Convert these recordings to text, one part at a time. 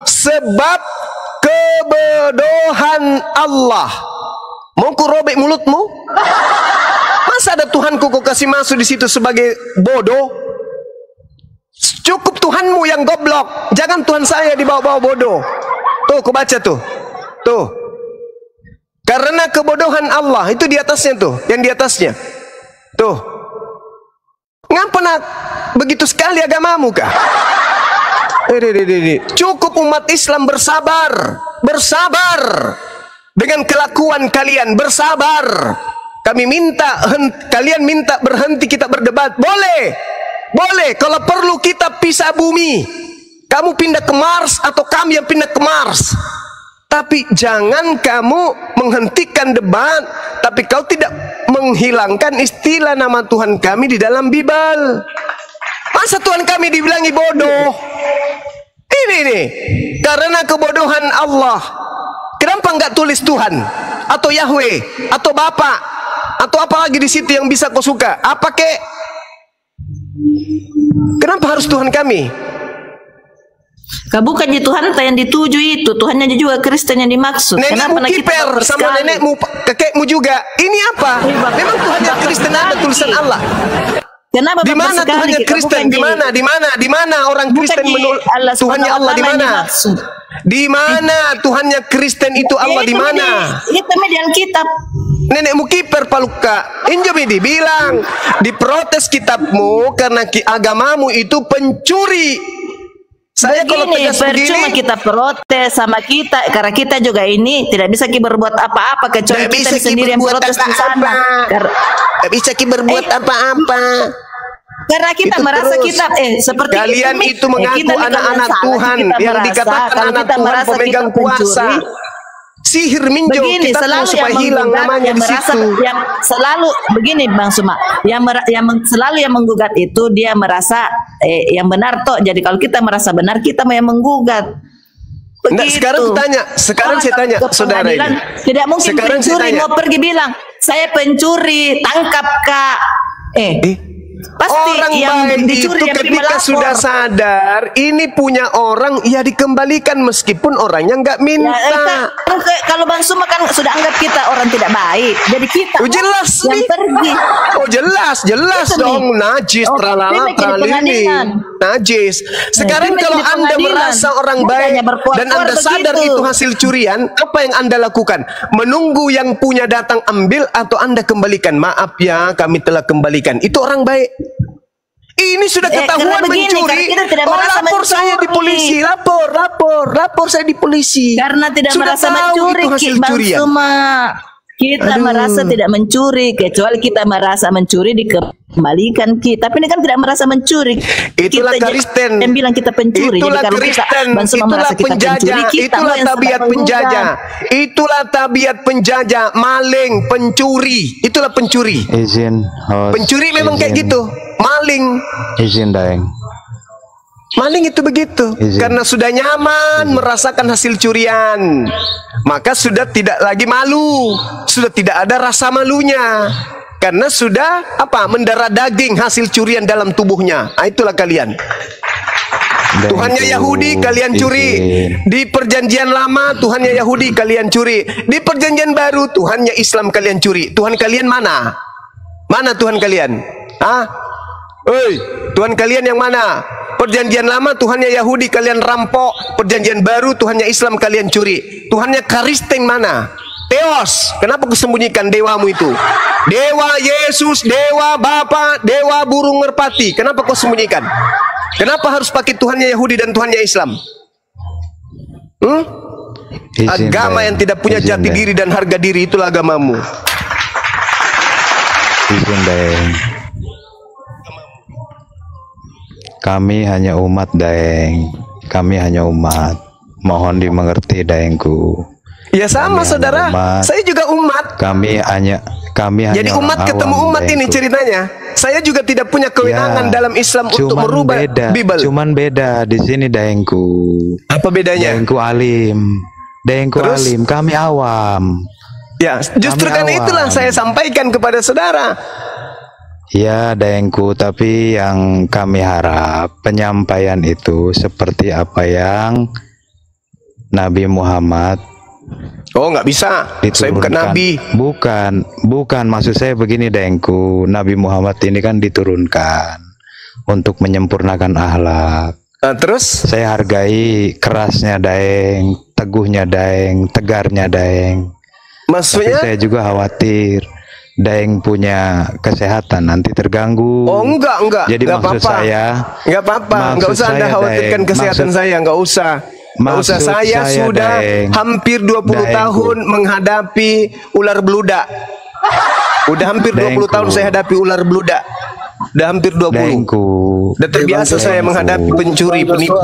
Sebab kebodohan Allah. Mau ku robek mulutmu? Masa ada Tuhanku kau kasih masuk di situ sebagai bodoh? Cukup Tuhanmu yang goblok. Jangan Tuhan saya dibawa-bawa bodoh. Tuh, ku baca tuh. Tuh. Karena kebodohan Allah itu di atasnya tuh, yang di atasnya. Tuh. Ngapa nak begitu sekali agamamu kah? Cukup umat Islam bersabar. Bersabar dengan kelakuan kalian, bersabar. Kami minta, kalian minta berhenti kita berdebat. Boleh, boleh. Kalau perlu kita pisah bumi. Kamu pindah ke Mars atau kami yang pindah ke Mars. Tapi jangan kamu menghentikan debat, tapi kau tidak menghilangkan istilah nama Tuhan kami di dalam Bible. Masa Tuhan kami dibilangi bodoh? Ini nih, karena kebodohan Allah. Kenapa enggak tulis Tuhan atau Yahweh atau Bapak atau apa lagi di situ yang bisa kau suka? Apa kek? Kenapa harus Tuhan kami? Bukannya Tuhan yang dituju itu, Tuhannya juga Kristen yang dimaksud. Nenekmu kiper sama nenekmu, kakekmu juga. Ini apa? Memang Tuhannya Kristen ada tulisan Allah. Kenapa di mana Tuhannya Kristen? Di mana? Di mana? Di mana orang Kristen menurut Tuhannya Allah di mana? Di mana Tuhannya Kristen itu Allah di mana? Itu di Alkitab. Nenekmu kiper paluka. Injomi dibilang diprotes kitabmu karena agamamu itu pencuri. Saya kalau tegas percuma begini, kita protes sama kita karena kita juga ini tidak bisa berbuat apa-apa kecuali kita sendiri yang protes di sana. Tidak bisa berbuat apa-apa. Karena kita itu merasa terus, kita seperti kalian itu mengaku anak-anak Tuhan yang dikatakan anak Tuhan pemegang kuasa. Sihir minjo begini, kita selalu supaya hilang namanya di situ. Yang selalu begini Bang Suma, selalu yang menggugat itu dia merasa yang benar toh. Jadi kalau kita merasa benar, kita yang menggugat. Nah, sekarang saya tanya saudara ini. Tidak mungkin sekarang pencuri mau pergi bilang saya pencuri, tangkap Kak. Pasti orang yang baik dicuri, itu yang ketika sudah sadar ini punya orang, ya dikembalikan meskipun orangnya nggak minta. Ya, kalau Bang Suma kan sudah anggap kita orang tidak baik, jadi kita jelas yang pergi. Jelas dong, najis, tralala, tralini, najis. Sekarang kalau Anda merasa orang baik dan Anda sadar itu hasil curian, apa yang Anda lakukan? Menunggu yang punya datang ambil atau Anda kembalikan? Maaf ya, kami telah kembalikan. Itu orang baik. Ini sudah ketahuan mencuri. Lapor saya di polisi. Lapor saya di polisi. Karena tidak sudah merasa mencuri, Bang Suma. Kita merasa tidak mencuri, kecuali kita merasa mencuri dikembalikan kita. Tapi ini kan tidak merasa mencuri. Itulah Kristen. Yang bilang kita pencuri. Itulah Kristen. Itulah penjajah. Itulah tabiat penjajah. Itulah tabiat penjajah. Maling, pencuri. Itulah pencuri. Izin. Pencuri memang kayak gitu. Maling. Izin Daeng. Maling itu begitu. Karena sudah nyaman merasakan hasil curian, maka sudah tidak lagi malu, sudah tidak ada rasa malunya, karena sudah mendarah daging hasil curian dalam tubuhnya. Itulah kalian. Tuhannya Yahudi kalian curi. Di perjanjian lama Tuhannya Yahudi kalian curi. Di perjanjian baru Tuhannya Islam kalian curi. Tuhan kalian mana? Mana Tuhan kalian? Tuhan kalian yang mana? Perjanjian lama Tuhannya Yahudi kalian rampok, perjanjian baru Tuhannya Islam kalian curi. Tuhannya Kristen mana? Theos. Kenapa kusembunyikan dewamu itu? Dewa Yesus, dewa Bapa, dewa burung merpati. Kenapa kau sembunyikan? Kenapa harus pakai Tuhannya Yahudi dan Tuhannya Islam? Agama yang tidak punya jati diri dan harga diri, itulah agamamu. Izin Daeng. Kami hanya umat Daeng. Kami hanya umat. Mohon dimengerti Daengku. Ya sama saudara. Saya juga umat. Kami hanya jadi umat ketemu umat Daengku. Ini ceritanya. Saya juga tidak punya kewenangan dalam Islam untuk merubah Bible. Cuman beda di sini Daengku. Apa bedanya? Daengku alim. Daengku alim. Kami awam. Ya, justru karena itulah saya sampaikan kepada saudara. Ya Daengku, tapi yang kami harap penyampaian itu seperti apa yang Nabi Muhammad Oh, nggak bisa. Saya bukan diturunkan. nabi. Bukan, maksud saya begini Dengku, Nabi Muhammad ini kan diturunkan untuk menyempurnakan akhlak. Nah, terus? Saya hargai kerasnya Daeng, teguhnya Daeng, tegarnya Daeng. Tapi Maksudnya? saya juga khawatir Daeng punya kesehatan nanti terganggu. Oh, enggak. Jadi Enggak maksud apa-apa. saya, Enggak apa-apa. Enggak maksud usah Anda saya, khawatirkan Daeng. kesehatan saya. Enggak usah. Nggak usah. Maksud Saya saya, sudah Daeng. hampir 20 Daengku. tahun menghadapi ular beludak. Udah hampir 20 Daengku. tahun saya hadapi ular beludak. Udah hampir 20. Daengku. Udah terbiasa saya menghadapi pencuri, penipu.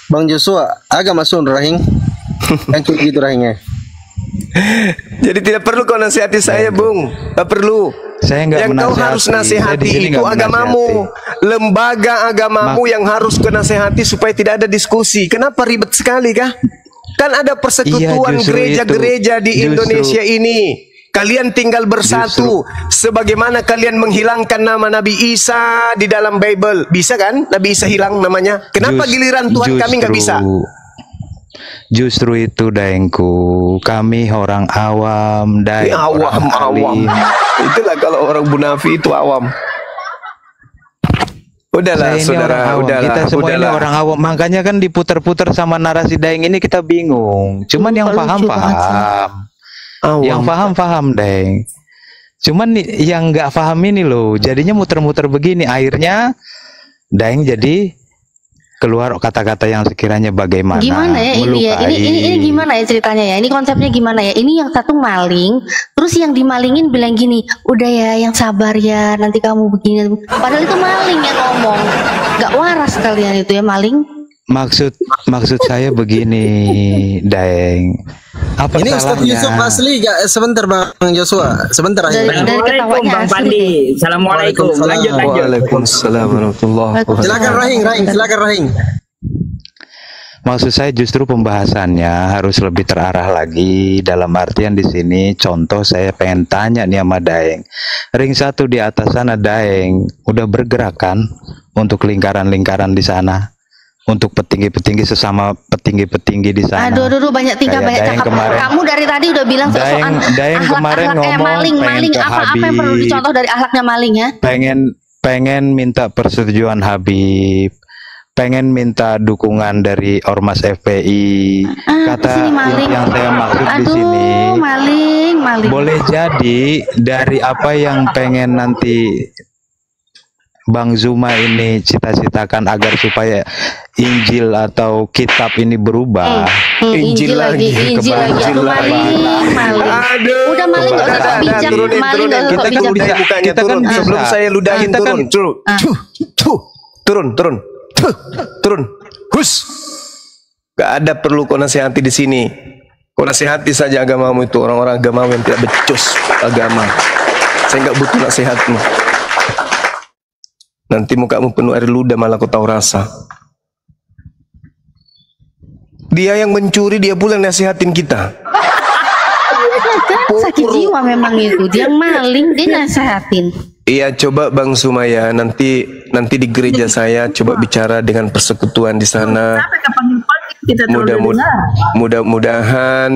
Bang Joshua, agak masuk rahing. Yang kayak gitu rahingnya. Jadi tidak perlu kau nasihati saya, Bung. Tak perlu. Saya nggak Yang kau menasihati. harus Saya di nasihati sini itu nggak agamamu, lembaga agamamu yang harus kau nasihati supaya tidak ada diskusi. Kenapa ribet sekali kah? Kan ada persekutuan Iya, justru gereja-gereja di itu. Indonesia ini. Kalian tinggal bersatu sebagaimana kalian menghilangkan nama Nabi Isa di dalam Bible. Bisa kan? Nabi Isa hilang namanya. Kenapa giliran Tuhan kami nggak bisa? Justru itu Daengku, kami orang awam, Daeng orang Awam. alim. Itulah kalau orang munafi itu awam. Udahlah, Saya ini saudara, orang awam. udahlah. Kita semua ini udahlah. orang awam, makanya kan diputar-putar sama narasi Daeng ini kita bingung. Cuman yang Lucu banget paham-paham, Awam. yang paham-paham Daeng. Cuman yang nggak paham ini loh, jadinya muter-muter begini, akhirnya Daeng jadi keluar kata-kata yang sekiranya bagaimana Gimana ya ini ya? Ini gimana ya ceritanya ya? Ini konsepnya gimana ya? Ini yang satu maling, terus yang dimalingin bilang gini, udah ya yang sabar ya, nanti kamu begini. Padahal itu maling yang ngomong. Gak waras kalian itu ya maling. Maksud saya begini, Daeng. Apa Ini Ustaz salahnya? Yusuf asli gak? Sebentar Bang Joshua, sebentar aja. Dari ketawanya Bang asli. Pandi. Assalamualaikum. Lanjut. Waalaikumsalam warahmatullahi wabarakatuh. Silakan Rahing, silakan Rahing. Maksud saya justru pembahasannya harus lebih terarah lagi, dalam artian di sini contoh saya pengen tanya nih sama Daeng. Ring 1 di atas sana Daeng udah bergerak kan untuk lingkaran-lingkaran di sana, untuk petinggi-petinggi sesama petinggi-petinggi di sana. Aduh, banyak tingkah, Kayak banyak Daeng cakap. kemarin. Kamu dari tadi udah bilang soal Daeng kemarin kayak ngomong maling pengen ke apa yang perlu Habib. dicontoh dari akhlaknya maling ya? pengen minta persetujuan Habib, pengen minta dukungan dari Ormas FPI. Kata sini maling. yang saya maksud di sini, maling. boleh jadi dari apa yang pengen nanti Bang Zuma ini cita-citakan agar supaya Injil atau kitab ini berubah. Injil lagi. Aduh, maling. Aduh. Udah maling nggak usah sok bijak, turunin. maling nggak usah Kita sok kan bijak. bisa mukanya Kita kan turun bisa. sebelum saya ludahin Kita kan- turun. Turun. Turun. Hus. Gak ada perlu kau nasihati di sini. Kau nasihati saja agamamu itu, orang-orang agamamu yang tidak becus agama. Saya nggak butuh nasihatmu. Nanti mukamu penuh air ludah malah kau tahu rasa. Dia yang mencuri, dia pula yang nasihatin kita. Kan sakit jiwa memang itu. Dia maling, dia nasehatin. Iya, coba Bang Sumaya nanti di gereja saya coba bicara dengan persekutuan di sana. Mudah-mudahan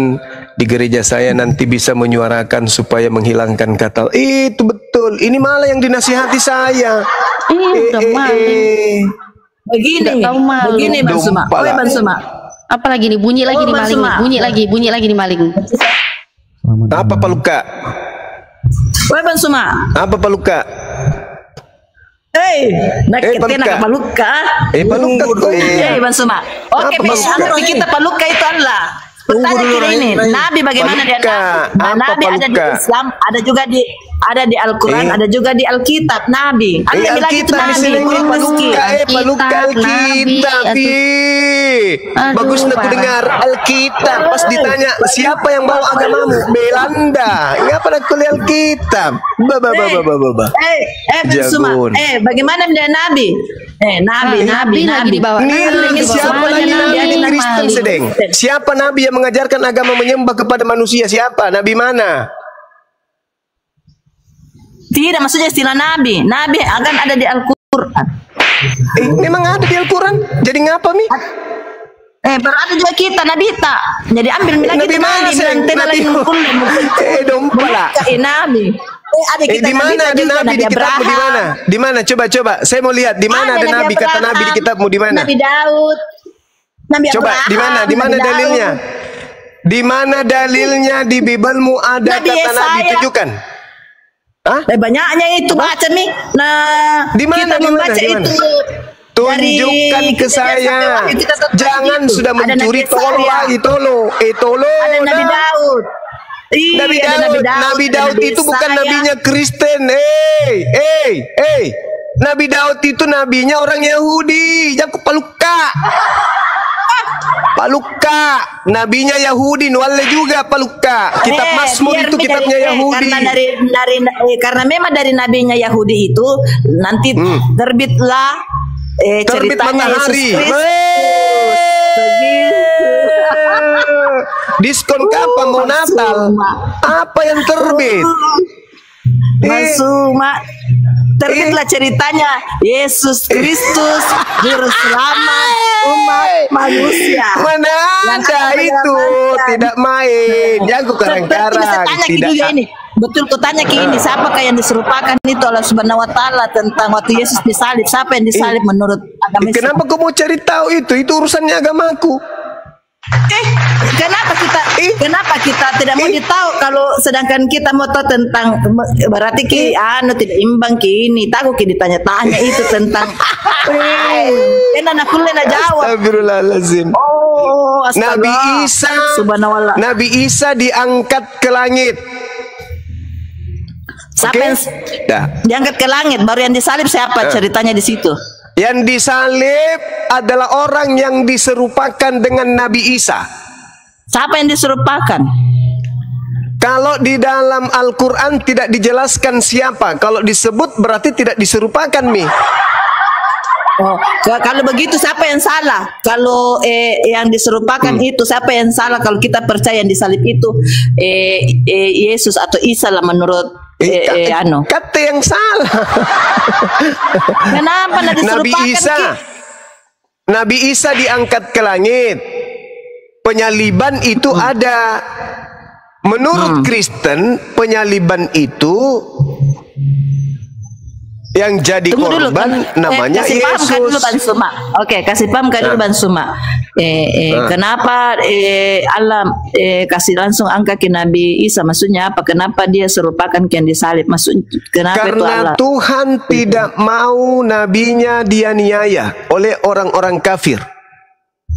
di gereja saya nanti bisa menyuarakan supaya menghilangkan kata itu betul. Ini malah yang dinasihati saya. Udah maling. Begini, Nggak tahu malu. begini Bang Suma. Dompala. Oh, Bang Suma. Apalagi nih bunyi lagi nih Bang maling. Suma. Bunyi lagi nih maling. Apa Paluka? Oh, Bang Suma. Apa Paluka? Nak Paluka. nak Paluka. Paluka. Bang Suma. Oke, Apa Paluka? berarti kita Paluka itu Allah. Pertanyaan dulu, kita ini, Rahim. Nabi bagaimana dia? Paluka. Apa Nabi ada di Paluka? Islam, ada di Al-Quran, ada juga di Alkitab. Nabi. Anda bilang itu Alkitab di Nabi. sini Belum meski. Paluka Alkitab. Aduh, Bagus nak parah. dengar Alkitab. Pas ditanya siapa yang bawa agamamu? Belanda. Ngapa nak kuliah Alkitab? Baba. Bang Suma. Jagoan. Bagaimana dia Nabi? Nabi lagi dibawa. Nih, siapa lagi Nabi Kristen sedeng? Siapa Nabi yang mengajarkan agama menyembah kepada manusia? Siapa? Nabi mana? Tidak, maksudnya istilah Nabi. Nabi akan ada di Al-Quran. Memang ada di Al-Quran. Jadi ngapa Mi? Baru ada juga kita Nabita. Jadi ambil lagi Nabi mana sih? Nabi dompala. Nabi. Ada kita di mana ada Nabi di kitabmu di mana? Di mana? Coba. Saya mau lihat di mana ada Nabi, kata Nabi di kitabmu di mana? Nabi Daud. Nabi Coba di mana? Di mana dalilnya? Di mana dalilnya di Bibelmu ada Nabi kata Nabi, Yesaya. tunjukkan. Hah? Banyaknya itu baca nih. Nah, Di mana? kita Di mana? membaca Di mana? itu. Tunjukkan ke saya. Jangan sudah mencuri, tolong lagi, tolong. Tolong. Ada Nabi Daud. Iya, Nabi Daud itu bukan nabinya Kristen. Nabi Daud itu nabinya orang Yahudi. Jangan paluka. Paluka, nabinya Yahudi, Nualle juga Paluka. Kitab Mazmur itu kitabnya Yahudi. Karena memang dari nabinya Yahudi itu nanti terbitlah Terbit ceritanya matahari. Yesus Kristus. Diskon kapan mau Natal? Apa yang terbit? Masuma terbitlah ceritanya Yesus Kristus juru selamat umat manusia. Mana ada itu? Tidak main. Jangan ku karang-karang. Tidak. Betul ku tanya ke ini, siapakah yang diserupakan itu Allah Subhanahu wa taala tentang waktu Yesus disalib? Siapa yang disalib menurut agama Islam? Kenapa kau mau cari tahu itu? Itu urusannya agamaku. Kenapa kita tidak mau ditahu kalau sedangkan kita mau tahu tentang berarti tidak imbang ini takut ditanya-tanya itu tentang aku lena jawab. Astagfirullahalazim. Oh, astaga. Subhanallah. Nabi Isa diangkat ke langit. Siapa yang diangkat ke langit? Baru yang disalib siapa? Ceritanya di situ. Yang disalib adalah orang yang diserupakan dengan Nabi Isa. Siapa yang diserupakan? Kalau di dalam Al-Quran tidak dijelaskan siapa. Kalau disebut berarti tidak diserupakan, Mi. Oh, kalau begitu siapa yang salah? Kalau yang diserupakan itu siapa yang salah? Kalau kita percaya yang disalib itu Yesus atau Isa lah menurut kata yang salah. Kenapa Nabi Isa diangkat ke langit. Penyaliban itu ada. Menurut Kristen, penyaliban itu yang jadi korban namanya Yesus. Kasih paham dulu Ban Suma. Kenapa Allah kasih langsung angka ke Nabi Isa? Maksudnya apa? Kenapa dia serupakan yang disalib? Maksud kenapa karena itu Allah? Tuhan tidak mau nabinya dianiaya oleh orang-orang kafir.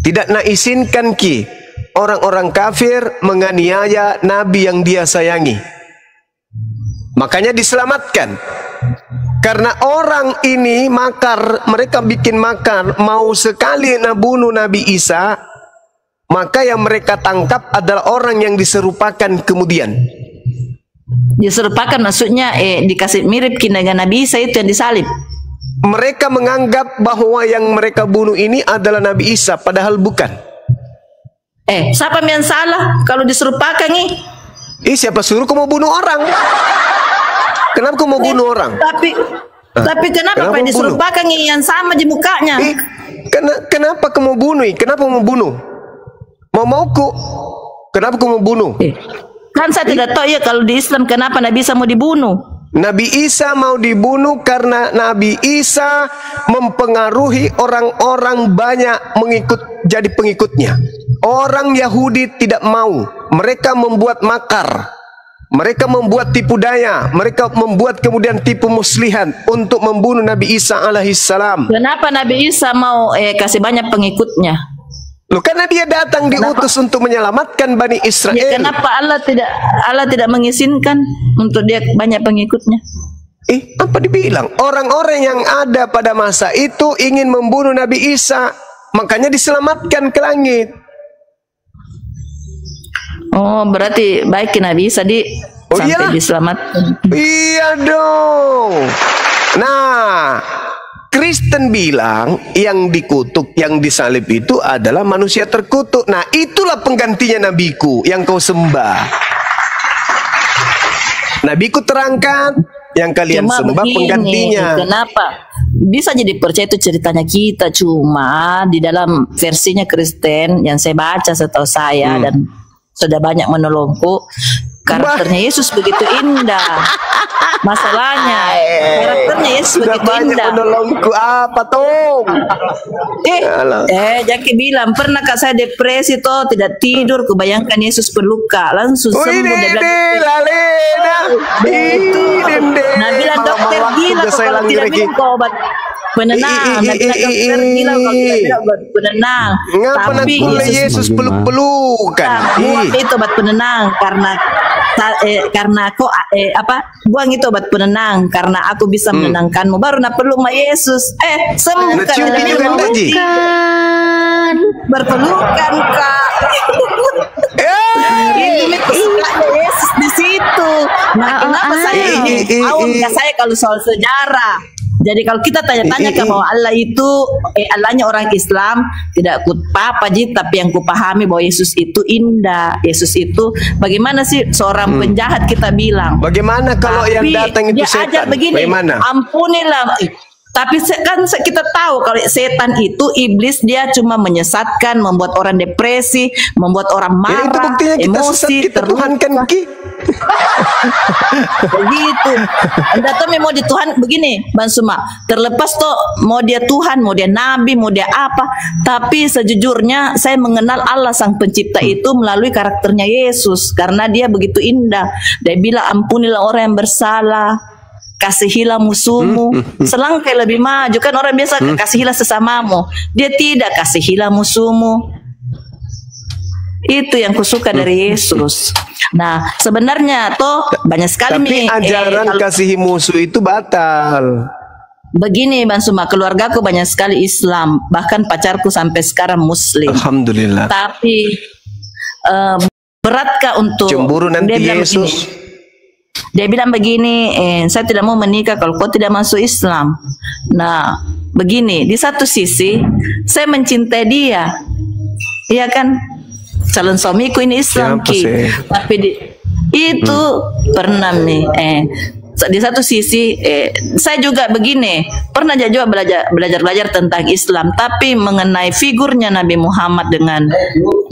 Tidak nak izinkan orang-orang kafir menganiaya nabi yang dia sayangi. Makanya diselamatkan. Karena orang ini makar, mereka bikin makar, mau sekali bunuh Nabi Isa, maka yang mereka tangkap adalah orang yang diserupakan kemudian. Diserupakan maksudnya dikasih mirip dengan Nabi Isa itu yang disalib. Mereka menganggap bahwa yang mereka bunuh ini adalah Nabi Isa, padahal bukan. Siapa yang salah kalau diserupakan nih? Siapa suruh kau mau bunuh orang? Kenapa kau mau bunuh orang? Tapi kenapa yang diserupakan yang sama di mukanya? Kenapa kau mau bunuh? Kenapa mau bunuh? Mauku. Kenapa kau mau bunuh? Kan saya tidak tahu ya kalau di Islam kenapa Nabi Isa mau dibunuh? Nabi Isa mau dibunuh karena Nabi Isa mempengaruhi orang-orang banyak jadi pengikutnya. Orang Yahudi tidak mau. Mereka membuat makar. Mereka membuat tipu daya. Mereka membuat kemudian tipu muslihan untuk membunuh Nabi Isa alaihissalam. Kenapa Nabi Isa mau kasih banyak pengikutnya? Loh, karena dia datang diutus untuk menyelamatkan Bani Israel. Ya, kenapa Allah tidak mengizinkan untuk dia banyak pengikutnya? Apa dibilang? Orang-orang yang ada pada masa itu ingin membunuh Nabi Isa, makanya diselamatkan ke langit. Oh, berarti baik Nabi Isa sampai diselamatkan. Iya dong. Nah, Kristen bilang yang dikutuk, yang disalib itu adalah manusia terkutuk. Nah, itulah penggantinya nabiku yang kau sembah. Nabiku terangkat, yang kalian Cuma sembah begini, penggantinya. kenapa? Bisa jadi percaya itu ceritanya kita, cuma di dalam versinya Kristen yang saya baca setahu saya dan sudah banyak menolongku, karakternya Yesus begitu indah. Masalahnya karakternya Yesus Sudah begitu banyak indah. menolongku apa Tom? Jangan bilang pernah kak saya depresi toh, tidak tidur, kebayangkan Yesus berluka langsung sembuh. Dia bilang, Lalena. nah bilang dokter gila kok kalau tidak minum obat penenang. Nah bilang dokter gila kalau tidak minum obat penenang. Ngapa nak Tapi boleh Yesus peluk-pelukan? buang itu obat penenang karena kok buang itu obat penenang karena aku bisa menenangkanmu, baru nak peluk sama Yesus sembuh Nak kan. cium Tidak juga minum enggak, obat. Ji? Kan. Berpelukan kak. Itu kesukaannya Yesus di situ. Nah kenapa saya nggak saya kalau soal sejarah. Jadi kalau kita tanya-tanya ke bahwa Allah itu Allahnya orang Islam tidak apa Ji, tapi yang kupahami bahwa Yesus itu indah. Yesus itu bagaimana sih seorang penjahat kita bilang. Bagaimana kalau yang datang itu dia ajar setan? begini, Bagaimana? ampunilah. Tapi kan kita tahu kalau setan itu iblis, dia cuma menyesatkan, membuat orang depresi, membuat orang Ya, itu marah, buktinya kita emosi, sesat, kita Tuhan kan Ki. begitu. Anda tuh mau di Tuhan begini, Bang Suma. Terlepas tuh mau dia Tuhan, mau dia Nabi, mau dia apa. Tapi sejujurnya saya mengenal Allah Sang Pencipta itu melalui karakternya Yesus, karena dia begitu indah. Dia bilang ampunilah orang yang bersalah, kasihilah musuhmu. Selangkah lebih maju kan orang biasa kasihilah sesamamu. Dia tidak, kasihilah musuhmu. Itu yang kusuka dari Yesus. Nah, sebenarnya toh banyak sekali Tapi ajaran kasihi musuh itu batal. begini Bang Suma, keluargaku banyak sekali Islam, bahkan pacarku sampai sekarang Muslim. Alhamdulillah. Tapi beratkah untuk Cemburu nanti Yesus. Dia bilang begini, saya tidak mau menikah kalau kau tidak masuk Islam. Nah, begini, di satu sisi saya mencintai dia, iya kan? Calon suamiku ini Islam Siapa Ki, sih? tapi itu pernah nih. Di satu sisi, saya juga begini, pernah juga belajar tentang Islam, tapi mengenai figurnya Nabi Muhammad dengan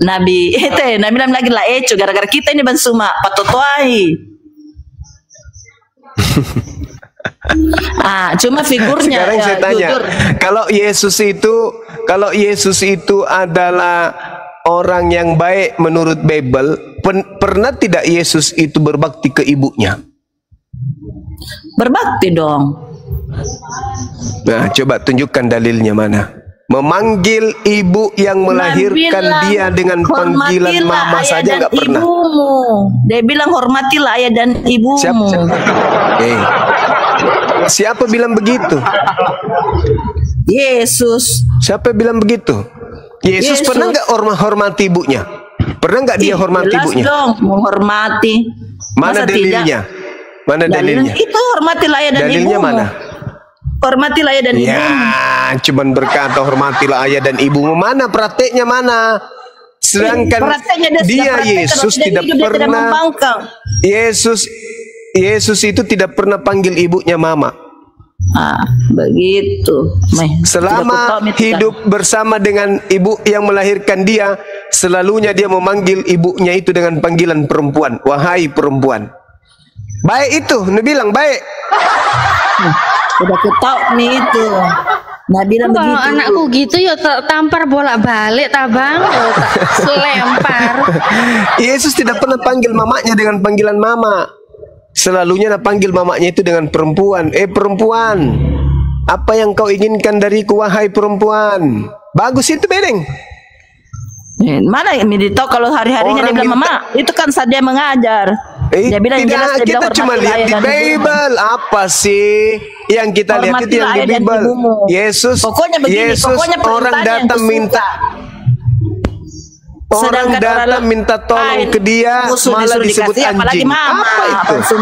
Nabi bilang lagi lah gara-gara kita ini Bang Suma patotoai. Cuma figurnya. Sekarang saya tanya, jujur. kalau Yesus itu adalah orang yang baik menurut Bible, pernah tidak Yesus itu berbakti ke ibunya? Berbakti dong. Nah, coba tunjukkan dalilnya mana. Memanggil ibu yang melahirkan dia dengan panggilan mama saja nggak pernah. Ibumu. Dia bilang hormatilah ayah dan ibumu. Siapa bilang begitu? Yesus. Siapa bilang begitu? Yesus pernah nggak hormati ibunya? Pernah nggak dia hormati jelas ibunya? Dong, menghormati. Mana dalilnya? Mana dalilnya? Itu hormatilah ayah dan dalilnya ibumu. Mana? Hormatilah ayah dan ibumu. Ya, cuman berkata hormatilah ayah dan ibumu. Mana prakteknya mana? Sedangkan dia Yesus tidak pernah. Yesus itu tidak pernah panggil ibunya mama. Begitu. Selama hidup bersama dengan ibu yang melahirkan dia, selalunya dia memanggil ibunya itu dengan panggilan perempuan. Wahai perempuan. Baik itu, Nabi bilang baik. Udah ketahu nih itu. Nah bilang begitu. Anakku gitu ya tampar bolak-balik tabang, selempar. Yesus tidak pernah panggil mamanya dengan panggilan mama. Selalunya panggil mamanya itu dengan perempuan. Perempuan, apa yang kau inginkan dariku wahai perempuan? Bagus itu bedeng. Mana yang tahu kalau hari-harinya dia bilang mama, itu kan saat dia mengajar. Dia bilang tidak, jelas, dia kita bilang cuma lihat di Bible. Apa sih yang kita lihat itu yang di Bible? Yesus, pokoknya begini, Yesus orang datang minta. Orang datang minta tolong ke dia, malah disebut anjing. Apa itu?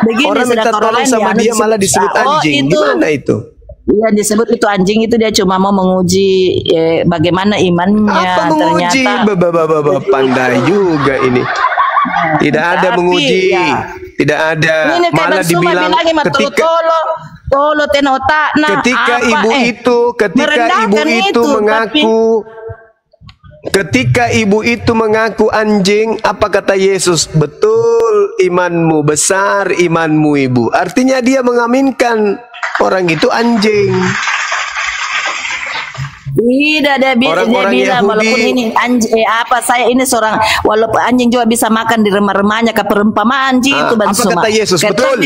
Begini, orang minta tolong sama dia malah disebut anjing. Gimana itu? Iya disebut itu anjing, itu dia cuma mau menguji bagaimana imannya. Apa menguji? Ternyata Pandai juga ini. Tidak ada menguji. Tidak ada. Ini Malah dibilang tolo tena otakna. Ketika ibu itu mengaku, ketika ibu itu mengaku anjing, apa kata Yesus? Betul imanmu, besar imanmu ibu. Artinya dia mengaminkan orang itu anjing. Tidak, dia bilang walaupun ini anjing, saya ini seorang, walaupun anjing juga bisa makan di remah-remahnya, ke perumpamaan anjing itu Bang Suma. Apa kata Yesus? Betul.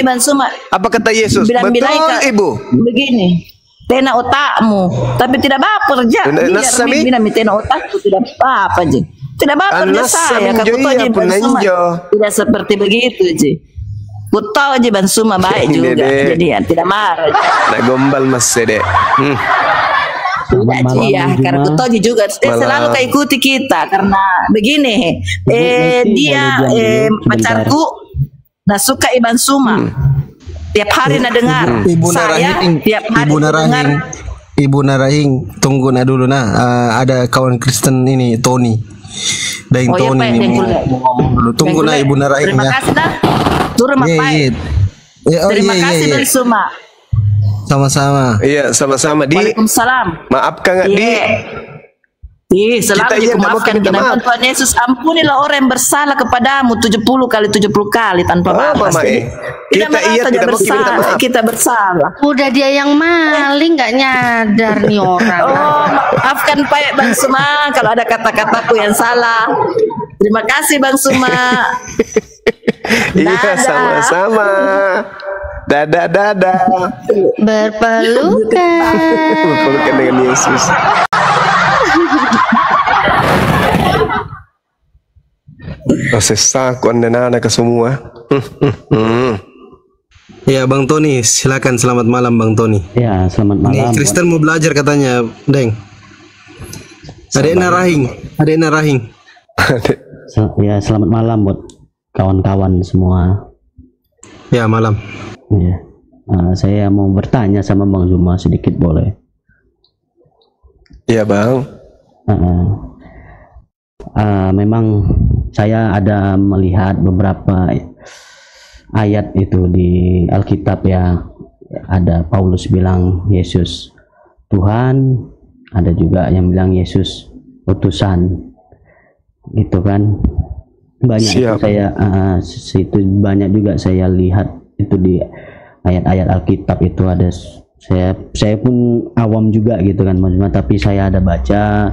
Apa kata Yesus? Betul, Ibu. Begini, tena otakmu, tapi tidak baper aja. Bilang tena otakku tidak apa aja. Tidak baper aja saya. Tidak seperti begitu aja. Kutau aja Bang Suma baik juga. Jadi tidak marah. Nah gombal mas Dek. Iya, karena Kutoji juga selalu ikuti kita karena begini, dia pacarku, nah suka Iban Suma, tiap hari nak dengar, saya tiap hari dengar. Ibu Narahing, tunggu dulu ada kawan Kristen ini Tony, Daeng Tony ini mau ngomong dulu, tunggu Ibu Narahing ya. Terima kasih dah, turun mapai. Terima kasih Iban Suma. Sama-sama. Iya, sama-sama. Waalaikumsalam. Maafkan nggak selalu dimaafkan Tuhan Yesus, ampunilah orang yang bersalah kepadamu 70 kali 70 kali tanpa batas. Kita bersalah. Udah dia yang maling nggak nyadar nih orang. Maafkan Pak Bang Suma kalau ada kata-kataku yang salah. Terima kasih Bang Suma. Iya, sama-sama. Dadah. Berpelukan. Berpelukan dengan Yesus. Sesa kondenana ke semua. Ya Bang Tony, silakan, selamat malam Bang Tony. Ya, selamat malam. Nih, Kristen mau belajar katanya, Deng. Adek Narahing. Ya, selamat malam buat kawan-kawan semua. Ya, malam. Ya. Saya mau bertanya sama Bang Zuma sedikit boleh? Iya Bang. Memang saya ada melihat beberapa ayat itu di Alkitab ya. Ada Paulus bilang Yesus Tuhan, ada juga yang bilang Yesus utusan, gitu kan? Banyak itu banyak juga saya lihat itu di ayat-ayat Alkitab itu ada. Saya pun awam juga gitu kan Mas, tapi saya ada baca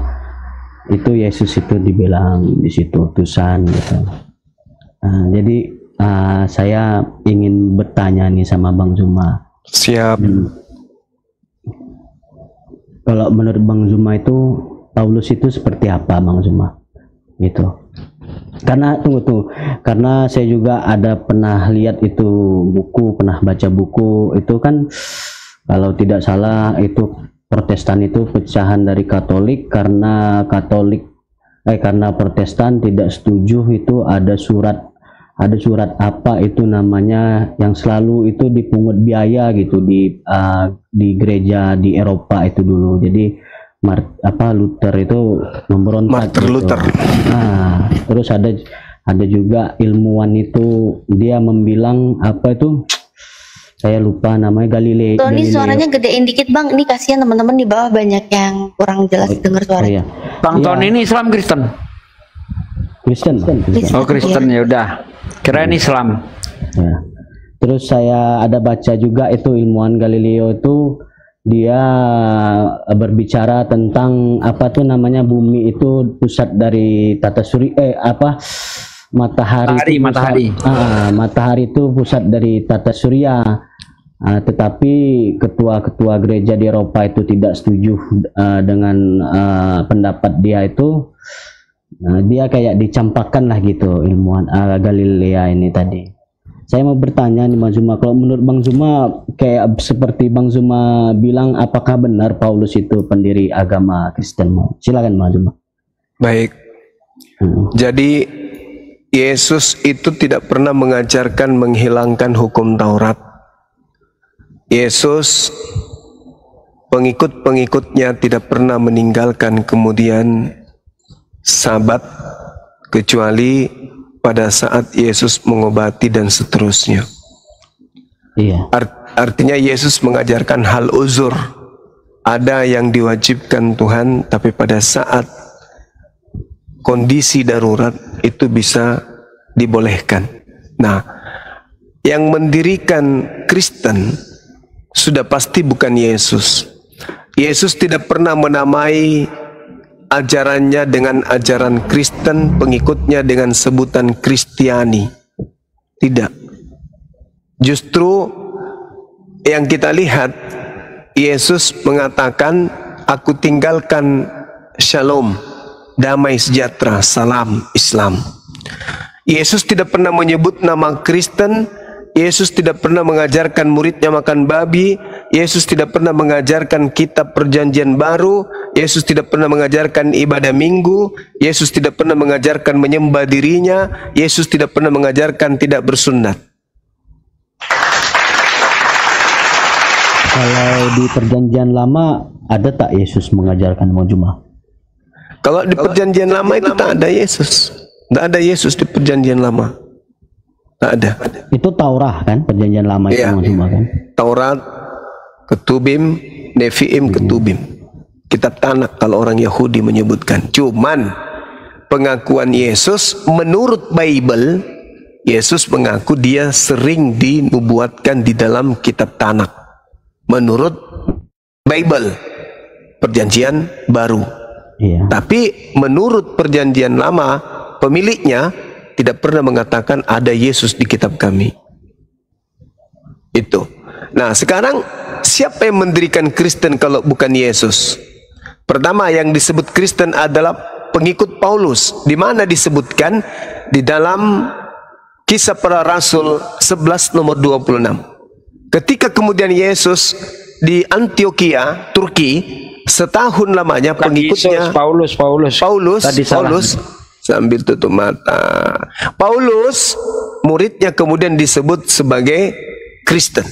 itu Yesus itu dibilang di situ utusan gitu. Jadi saya ingin bertanya nih sama Bang Zuma. Siap. Kalau menurut Bang Zuma itu Paulus itu seperti apa Bang Zuma? Gitu. Karena karena saya juga ada pernah lihat itu buku, pernah baca buku itu kan, kalau tidak salah itu Protestan itu pecahan dari Katolik karena karena Protestan tidak setuju itu ada surat apa itu namanya yang selalu itu dipungut biaya gitu di gereja di Eropa itu dulu. Jadi Luther itu memberontak. Martin Luther. Terus ada juga ilmuwan itu dia membilang apa itu, saya lupa namanya, Galileo. Tony suaranya gedein dikit Bang, ini kasihan teman-teman di bawah banyak yang kurang jelas dengar suaranya. Bang Tony ini Islam Kristen? Kristen. Oh Kristen, ya udah. Kirain Islam. Ya. Terus saya ada baca juga itu ilmuwan Galileo itu dia berbicara tentang apa tuh namanya, bumi itu pusat dari tata surya matahari. Matahari itu pusat dari tata surya. Tetapi ketua-ketua gereja di Eropa itu tidak setuju dengan pendapat dia itu. Dia kayak dicampakkan lah gitu ilmuwan Galilea ini tadi. Saya mau bertanya nih Bang Zuma, kalau menurut Bang Zuma kayak seperti Bang Zuma bilang, apakah benar Paulus itu pendiri agama Kristen? Silakan Bang Zuma. Baik. Jadi Yesus itu tidak pernah mengajarkan menghilangkan hukum Taurat. Yesus, pengikut-pengikutnya tidak pernah meninggalkan kemudian Sabat, kecuali pada saat Yesus mengobati dan seterusnya. Iya. Artinya Yesus mengajarkan hal uzur. Ada yang diwajibkan Tuhan, tapi pada saat kondisi darurat itu bisa dibolehkan. Nah, yang mendirikan Kristen sudah pasti bukan Yesus. Yesus tidak pernah menamai ajarannya dengan ajaran Kristen, pengikutnya dengan sebutan Kristiani. Tidak. Justru yang kita lihat, Yesus mengatakan, aku tinggalkan shalom, damai sejahtera, salam Islam. Yesus tidak pernah menyebut nama Kristen. Yesus tidak pernah mengajarkan muridnya makan babi. Yesus tidak pernah mengajarkan kitab perjanjian baru. Yesus tidak pernah mengajarkan ibadah minggu. Yesus tidak pernah mengajarkan menyembah dirinya. Yesus tidak pernah mengajarkan tidak bersunat. Kalau di perjanjian lama ada tak Yesus mengajarkan mau Jumat? Kalau di perjanjian lama itu tak ada Yesus. Tak ada Yesus di perjanjian lama. Tak ada. Itu Taurat kan, perjanjian lama itu Jumat kan? Taurat, Ketubim, Neviim, Ketubim. Kitab Tanak kalau orang Yahudi menyebutkan. Cuman pengakuan Yesus menurut Bible, Yesus mengaku dia sering dinubuatkan di dalam kitab Tanak. Menurut Bible, perjanjian baru. Iya. Tapi menurut perjanjian lama, pemiliknya tidak pernah mengatakan ada Yesus di kitab kami. Itu. Nah, sekarang siapa yang mendirikan Kristen kalau bukan Yesus? Pertama yang disebut Kristen adalah pengikut Paulus. Di mana disebutkan? Di dalam Kisah Para Rasul 11 nomor 26. Ketika kemudian Yesus di Antioquia, Turki, setahun lamanya pengikutnya Paulus tadi Paulus sambil tutup mata. Paulus, muridnya kemudian disebut sebagai Kristen.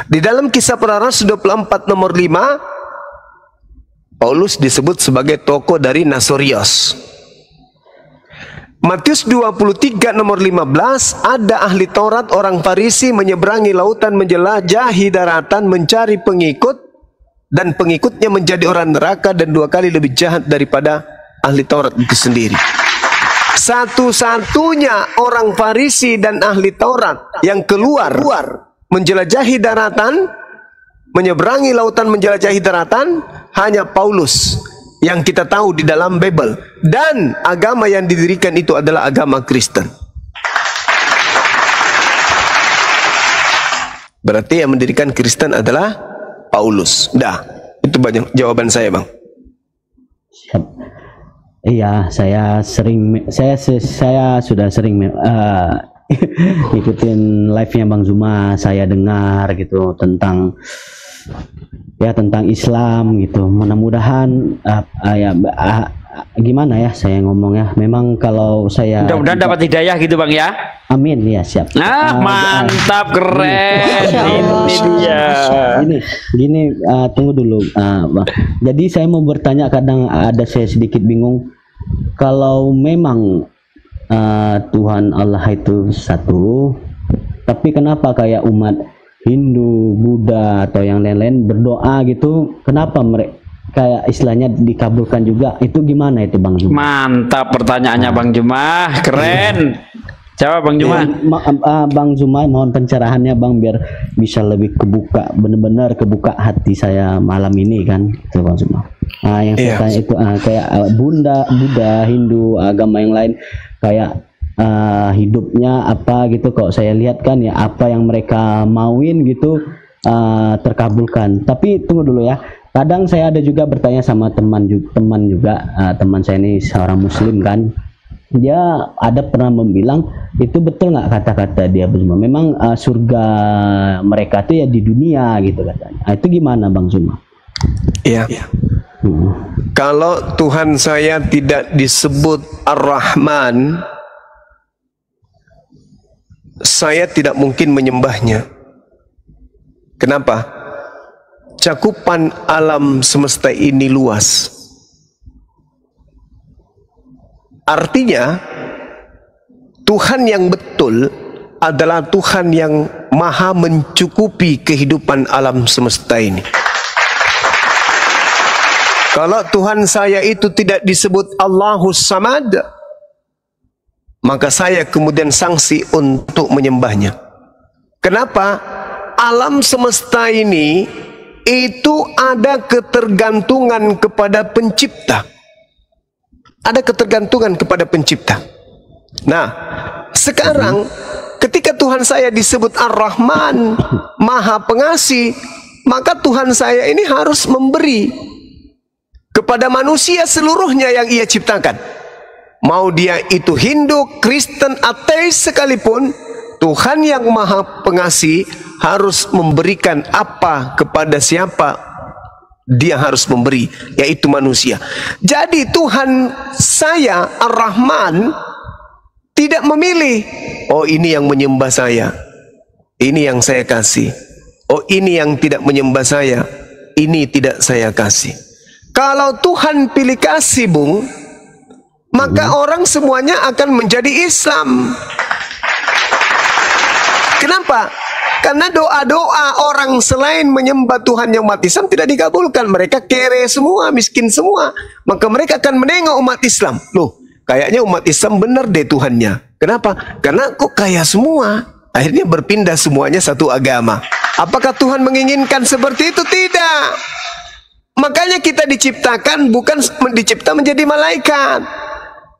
Di dalam Kisah Para Rasul 24 nomor 5, Paulus disebut sebagai tokoh dari Nasorios. Matius 23 nomor 15, ada ahli Taurat orang Farisi menyeberangi lautan, menjelajahi daratan, mencari pengikut, dan pengikutnya menjadi orang neraka dan 2 kali lebih jahat daripada ahli Taurat itu sendiri. Satu-satunya orang Farisi dan ahli Taurat yang keluar menjelajahi daratan, menyeberangi lautan, menjelajahi daratan, hanya Paulus yang kita tahu di dalam Bible. Dan agama yang didirikan itu adalah agama Kristen. Berarti yang mendirikan Kristen adalah Paulus. Dah, itu banyak jawaban saya, Bang. Siap. Iya, saya sudah sering ikutin live-nya Bang Zuma. Saya dengar gitu tentang Islam gitu. Mudah-mudahan gimana ya saya ngomong ya. Memang kalau saya mudah-mudahan dapat hidayah gitu Bang ya. Amin ya, siap. Mantap, keren. Ini dia. Gini, tunggu dulu. Jadi saya mau bertanya, kadang ada saya sedikit bingung. Kalau memang Tuhan Allah itu satu, tapi kenapa kayak umat Hindu, Buddha atau yang lain-lain berdoa gitu, kenapa mereka kayak istilahnya dikabulkan juga? Itu gimana itu Bang Juma? Mantap pertanyaannya Bang Juma, keren. Jawab Bang Juma. Bang Juma, mohon pencerahannya Bang, biar bisa lebih kebuka, benar-benar kebuka hati saya malam ini kan, itu Bang Juma. Yang saya tanya itu kayak Buddha, Hindu, agama yang lain, kayak hidupnya apa gitu. Kok saya lihat kan ya apa yang mereka mauin gitu terkabulkan. Tapi tunggu dulu ya. Kadang saya ada juga bertanya sama teman juga, teman saya ini seorang Muslim kan. Dia ada pernah membilang, itu betul nggak kata-kata dia Zuma? Memang surga mereka tuh ya di dunia gitu katanya. Itu gimana Bang Zuma? Iya. Kalau Tuhan saya tidak disebut Ar-Rahman, saya tidak mungkin menyembahnya. Kenapa? Cakupan alam semesta ini luas. Artinya Tuhan yang betul adalah Tuhan yang maha mencukupi kehidupan alam semesta ini. Kalau Tuhan saya itu tidak disebut Allahus Samad, maka saya kemudian sanksi untuk menyembahnya. Kenapa? Alam semesta ini itu ada ketergantungan kepada pencipta. Ada ketergantungan kepada pencipta. Nah, sekarang ketika Tuhan saya disebut Ar-Rahman, Maha Pengasih, maka Tuhan saya ini harus memberi kepada manusia seluruhnya yang ia ciptakan. Mau dia itu Hindu, Kristen, ateis sekalipun, Tuhan yang Maha Pengasih harus memberikan apa kepada siapa dia harus memberi, yaitu manusia. Jadi Tuhan saya Ar-Rahman tidak memilih, oh ini yang menyembah saya, ini yang saya kasih. Oh ini yang tidak menyembah saya, ini tidak saya kasih. Kalau Tuhan pilih kasih, Bung, maka orang semuanya akan menjadi Islam. Kenapa? Karena doa-doa orang selain menyembah Tuhan yang umat Islam tidak dikabulkan. Mereka kere semua, miskin semua. Maka mereka akan menengok umat Islam. Loh, kayaknya umat Islam benar deh Tuhannya. Kenapa? Karena kok kaya semua. Akhirnya berpindah semuanya satu agama. Apakah Tuhan menginginkan seperti itu? Tidak. Makanya kita diciptakan bukan dicipta menjadi malaikat.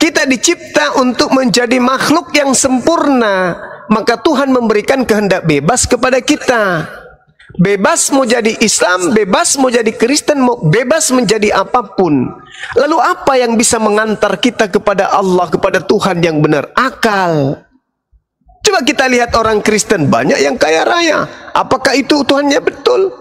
Kita dicipta untuk menjadi makhluk yang sempurna. Maka Tuhan memberikan kehendak bebas kepada kita. Bebas mau jadi Islam, bebas mau jadi Kristen, mau bebas menjadi apapun. Lalu apa yang bisa mengantar kita kepada Allah, kepada Tuhan yang benar? Akal. Coba kita lihat orang Kristen banyak yang kaya raya. Apakah itu Tuhannya betul?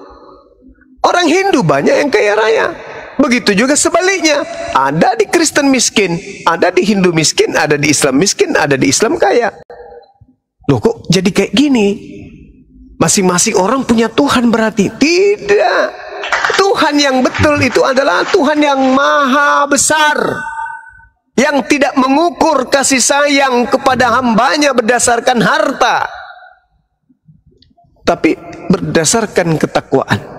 Orang Hindu banyak yang kaya raya. Begitu juga sebaliknya. Ada di Kristen miskin, ada di Hindu miskin, ada di Islam miskin, ada di Islam kaya. Loh kok jadi kayak gini? Masing-masing orang punya Tuhan berarti? Tidak. Tuhan yang betul itu adalah Tuhan yang maha besar, yang tidak mengukur kasih sayang kepada hambanya berdasarkan harta, tapi berdasarkan ketakwaan.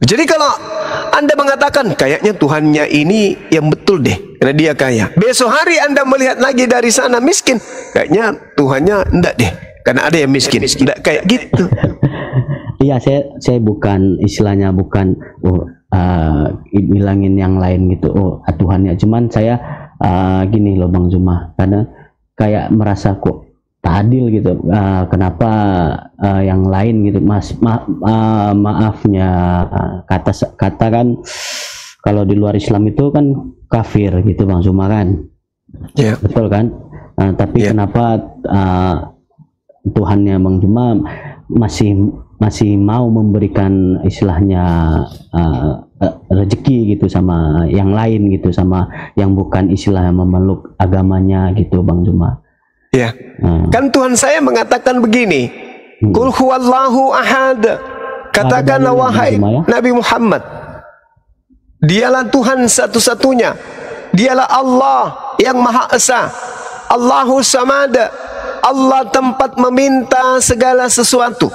Jadi kalau Anda mengatakan kayaknya Tuhannya ini yang betul deh karena dia kaya, besok hari Anda melihat lagi dari sana miskin, kayaknya Tuhannya enggak deh karena ada yang miskin. Enggak kayak gitu. Iya, saya bukan istilahnya bukan bilangin yang lain gitu. Tuhannya, cuman saya gini loh Bang Zuma, karena kayak merasa kok tak adil gitu. Kenapa yang lain gitu, maafnya kata kan kalau di luar Islam itu kan kafir gitu Bang Zuma kan, betul kan? Tapi kenapa Tuhannya Bang Zuma masih mau memberikan istilahnya rezeki gitu sama yang lain gitu, sama yang bukan istilahnya memeluk agamanya gitu Bang Zuma? Ya, kan Tuhan saya mengatakan begini, Qul huwallahu ahad. Katakanlah wahai Nabi Muhammad, dialah Tuhan satu-satunya, dialah Allah yang Maha Esa, Allahu Samad, Allah tempat meminta segala sesuatu.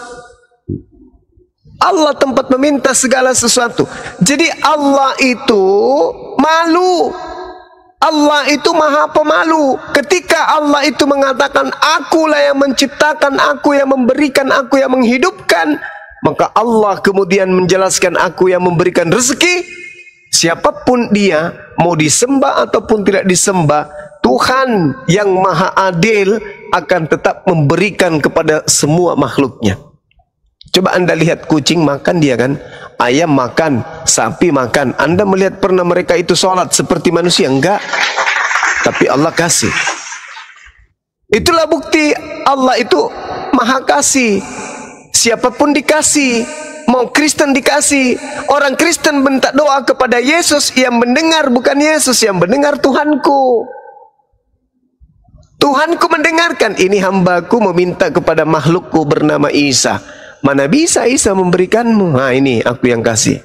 Allah tempat meminta segala sesuatu. Jadi Allah itu malu. Allah itu maha pemalu. Ketika Allah itu mengatakan akulah yang menciptakan, aku yang memberikan, aku yang menghidupkan, maka Allah kemudian menjelaskan aku yang memberikan rezeki. Siapapun dia, mau disembah ataupun tidak disembah, Tuhan yang maha adil akan tetap memberikan kepada semua makhluknya. Coba Anda lihat kucing makan dia kan, ayam makan, sapi makan. Anda melihat pernah mereka itu sholat seperti manusia? Enggak. Tapi Allah kasih. Itulah bukti Allah itu maha kasih. Siapapun dikasih. Mau Kristen dikasih. Orang Kristen minta doa kepada Yesus, yang mendengar bukan Yesus, yang mendengar Tuhanku. Tuhanku mendengarkan. Ini hambaku meminta kepada makhlukku bernama Isa. Mana bisa Isa memberikanmu? Nah ini aku yang kasih.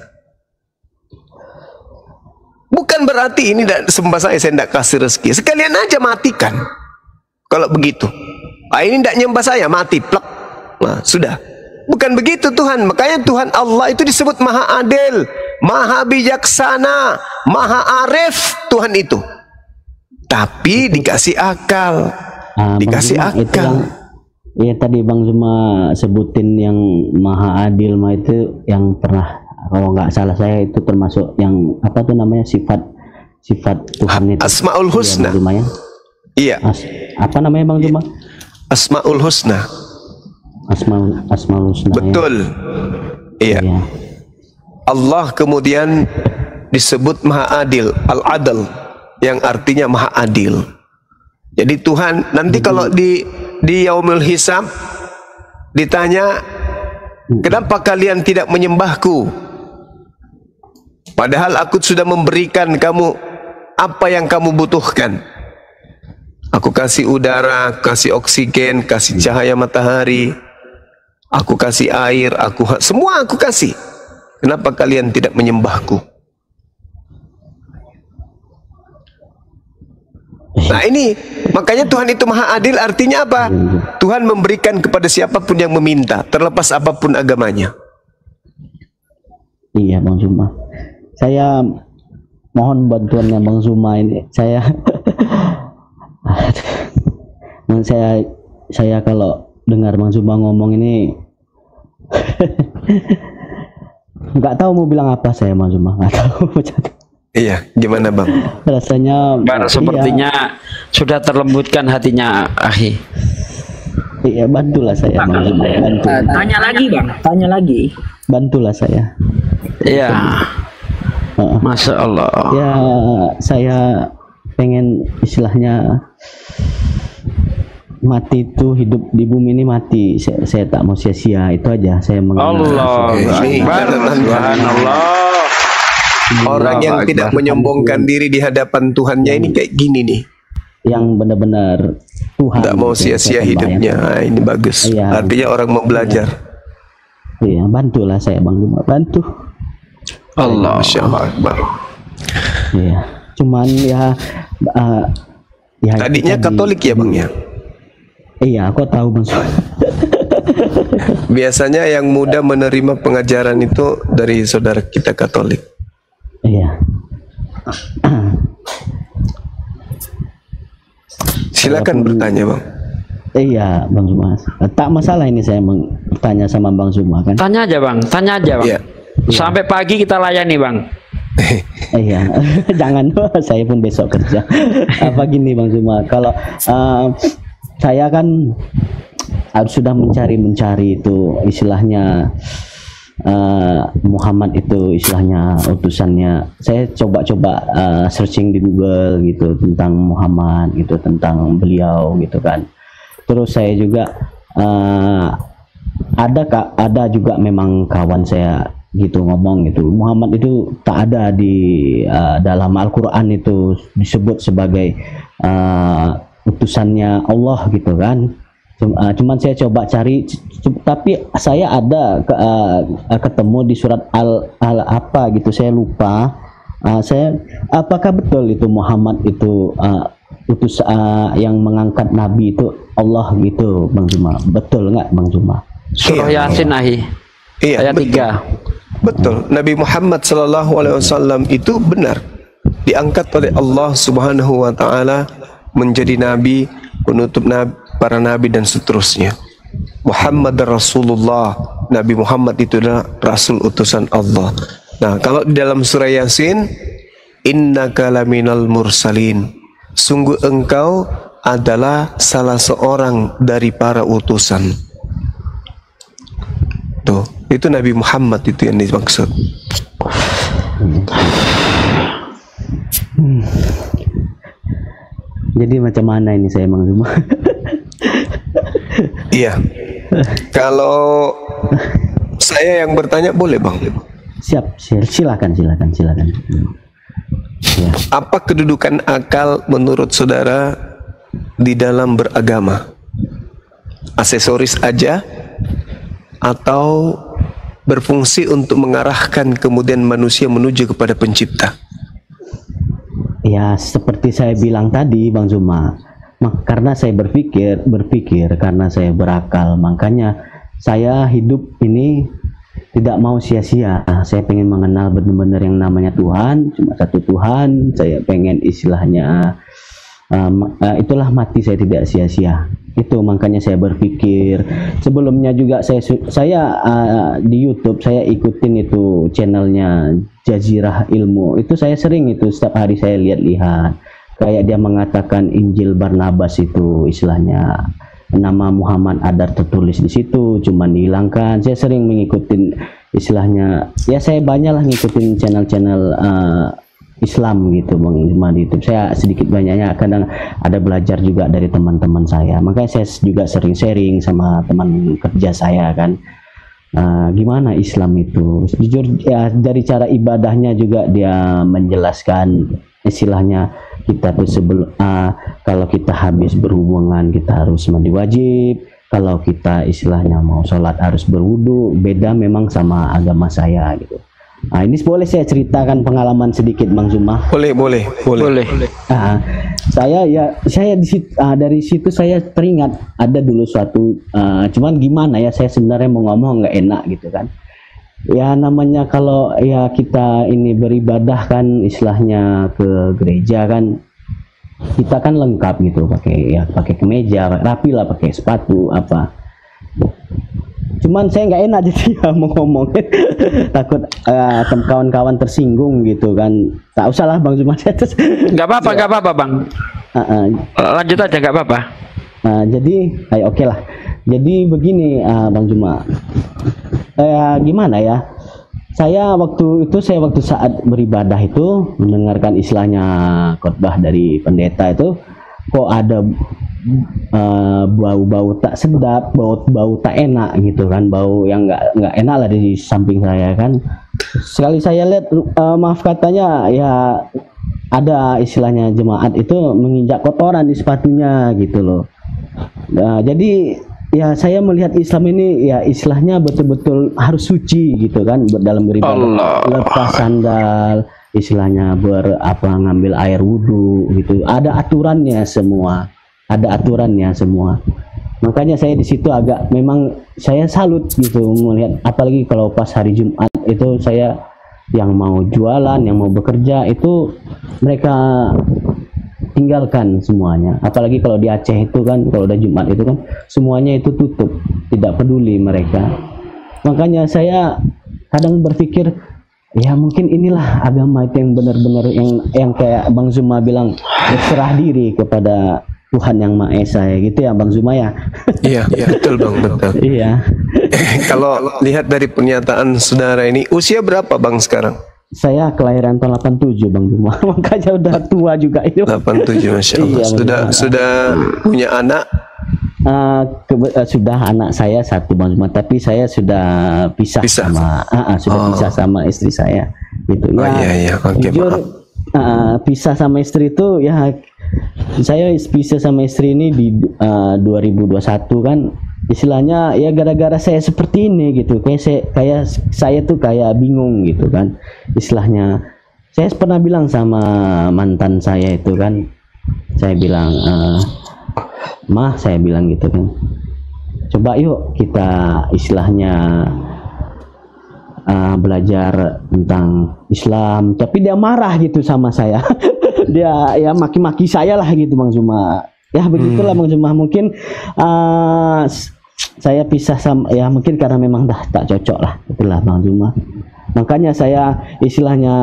Bukan berarti ini sembah saya tidak kasih rezeki. Sekalian aja matikan. kalau begitu. Ini tidak nyembah saya, mati plek. Nah, sudah. Bukan begitu Tuhan. Makanya Tuhan Allah itu disebut Maha Adil, Maha Bijaksana, Maha Arif. Tuhan itu. Tapi dikasih akal. Dikasih akal. Iya tadi Bang Zuma sebutin yang Maha Adil mah itu yang pernah, kalau nggak salah saya itu termasuk yang apa tuh namanya sifat Tuhan itu. Asmaul Husna. Iya. Apa namanya Bang Zuma? Asmaul Husna. Asmaul Husna. Betul. Ya. Iya. Allah kemudian disebut Maha Adil, Al-Adl, yang artinya Maha Adil. Jadi Tuhan nanti kalau di Yaumul Hisab ditanya, kenapa kalian tidak menyembahku? Padahal aku sudah memberikan kamu apa yang kamu butuhkan. Aku kasih udara, kasih oksigen, kasih cahaya matahari, aku kasih air, semua aku kasih. Kenapa kalian tidak menyembahku? Nah ini, makanya Tuhan itu Maha Adil artinya apa? Tuhan memberikan kepada siapapun yang meminta, terlepas apapun agamanya. Iya Bang Zuma. Saya mohon bantuannya Bang Zuma ini. Saya kalau dengar Bang Zuma ngomong ini nggak tahu mau bilang apa saya Bang Zuma, nggak tahu. Iya, gimana Bang? Rasanya sepertinya sudah terlembutkan hatinya, Akhi. Iya, bantulah saya Bang Zuma. Tanya lagi Bang, tanya lagi. Bantulah saya. Iya. Masya Allah. Ya, saya pengen istilahnya mati itu, hidup di bumi ini mati. Saya tak mau sia-sia, itu aja. Saya mengenal. Allah Akbar, subhanallah. Orang yang tidak menyombongkan diri di hadapan Tuhannya ini kayak gini nih. Yang benar-benar Tuhan. Tidak mau sia-sia hidupnya. Nah, ini bagus. Iya, artinya orang mau belajar. Iya, bantulah saya Bang Zuma, bantu. Allah, Masya Allah. Iya, cuman ya tadinya Katolik ya Bang ya? Iya, aku tahu Bang. Biasanya yang muda menerima pengajaran itu dari saudara kita Katolik. Iya. Silakan bertanya Bang. Iya Bang Zuma. Tak masalah ini saya bertanya sama Bang Zuma kan. Tanya aja Bang, tanya aja Bang. Iya. Sampai pagi kita layani Bang. Iya, jangan, saya pun besok kerja. Apa gini Bang Zuma, kalau saya kan sudah mencari itu istilahnya Muhammad itu istilahnya utusannya. Saya coba searching di Google gitu tentang Muhammad gitu, tentang beliau gitu kan. Terus saya juga ada juga memang kawan saya gitu ngomong gitu, Muhammad itu tak ada di dalam Al-Quran itu disebut sebagai utusannya Allah gitu kan. Cuman saya coba cari, tapi saya ada ketemu di surat al apa gitu, saya lupa. Saya apakah betul itu Muhammad itu utus yang mengangkat Nabi itu Allah gitu Bang Zuma, betul nggak Bang Zuma? Surah Yasin Ahi. Iya, ayat 3. Betul. Nabi Muhammad SAW itu benar diangkat oleh Allah Subhanahu wa taala menjadi nabi, penutup para nabi dan seterusnya. Muhammad Rasulullah, Nabi Muhammad itu adalah rasul utusan Allah. Nah, kalau di dalam surah Yasin, innaka laminal mursalin, sungguh engkau adalah salah seorang dari para utusan. Tuh, itu Nabi Muhammad itu yang dimaksud. Jadi macam mana ini saya Bang Zuma? Iya. Kalau saya yang bertanya boleh Bang? Siap, silakan. Ya. Apa kedudukan akal menurut saudara di dalam beragama? Aksesoris aja atau berfungsi untuk mengarahkan kemudian manusia menuju kepada pencipta? Ya seperti saya bilang tadi Bang Zuma, Karena saya berpikir karena saya berakal, makanya saya hidup ini tidak mau sia-sia. Saya pengen mengenal benar-benar yang namanya Tuhan, cuma satu Tuhan. Saya pengen istilahnya itulah mati saya tidak sia-sia. Itu makanya saya berpikir. Sebelumnya juga saya di YouTube saya ikutin itu channelnya Jazirah Ilmu. Itu saya sering itu setiap hari saya lihat-lihat. Kayak dia mengatakan Injil Barnabas itu istilahnya nama Muhammad Adar tertulis di situ, cuman dihilangkan. Saya sering mengikutin istilahnya, ya saya banyaklah ngikutin channel-channel Islam gitu Bang Juma di YouTube. Saya sedikit banyaknya kadang ada belajar juga dari teman-teman saya. Makanya saya juga sering sharing sama teman kerja saya kan. Gimana Islam itu? Jujur ya dari cara ibadahnya juga dia menjelaskan istilahnya kita tuh kalau kita habis berhubungan kita harus mandi wajib, kalau kita istilahnya mau sholat harus berwudu. Beda memang sama agama saya gitu. Ini boleh saya ceritakan pengalaman sedikit Bang Zuma? Boleh. Saya di situ, dari situ saya teringat ada dulu suatu cuman gimana ya, saya sebenarnya mau ngomong nggak enak gitu kan. Ya namanya kalau ya kita ini beribadah kan istilahnya ke gereja kan, kita kan lengkap gitu, pakai kemeja rapi lah, pakai sepatu apa. Cuman saya nggak enak jadi ya mau ngomong takut kawan-kawan tersinggung gitu kan. Tak usah lah Bang Zuma. Nggak apa-apa Bang. Lanjut aja nggak apa-apa. Jadi oke lah. Jadi begini Bang Zuma. Gimana ya? Saya waktu saat beribadah itu mendengarkan istilahnya khotbah dari pendeta itu, kok ada bau-bau tak sedap, bau tak enak gitu kan, bau yang nggak enak lah di samping saya kan. Sekali saya lihat maaf katanya ya ada istilahnya jemaat itu menginjak kotoran di sepatunya gitu loh. Jadi ya saya melihat Islam ini ya istilahnya betul-betul harus suci gitu kan dalam beribadah. Lepas sandal, istilahnya ngambil air wudhu gitu. Ada aturannya semua. Makanya saya di situ memang saya salut gitu melihat, apalagi kalau pas hari Jumat itu saya yang mau jualan, yang mau bekerja itu mereka tinggalkan semuanya. Apalagi kalau di Aceh itu kan, kalau udah Jumat itu kan semuanya itu tutup, tidak peduli mereka. Makanya saya kadang berpikir ya mungkin inilah agama itu yang benar-benar yang kayak Bang Zuma bilang, berserah diri kepada Tuhan yang Maha Esa ya gitu ya Bang Zuma ya. Iya betul Bang, betul. Iya. Kalau lihat dari pernyataan saudara ini, usia berapa Bang sekarang? Saya kelahiran tahun 87 Bang Zuma. Makanya udah tua juga itu. 87 Masya Allah. Iya, sudah punya anak? Sudah anak saya satu Bang Zuma, tapi saya sudah pisah. Pisah sama istri saya gitu ya. Jujur pisah sama istri itu ya, saya pisah sama istri ini di 2021 kan, istilahnya ya gara-gara saya seperti ini gitu, kayak saya tuh kayak bingung gitu kan. Istilahnya saya pernah bilang sama mantan saya itu kan, saya bilang Mah, saya bilang gitu kan, coba yuk kita istilahnya belajar tentang Islam. Tapi dia marah gitu sama saya. Dia ya maki-maki saya lah gitu Bang Zuma. Ya begitulah Bang Zuma. Mungkin saya pisah sama ya mungkin karena memang tak cocok lah, itulah Bang Zuma. Makanya saya istilahnya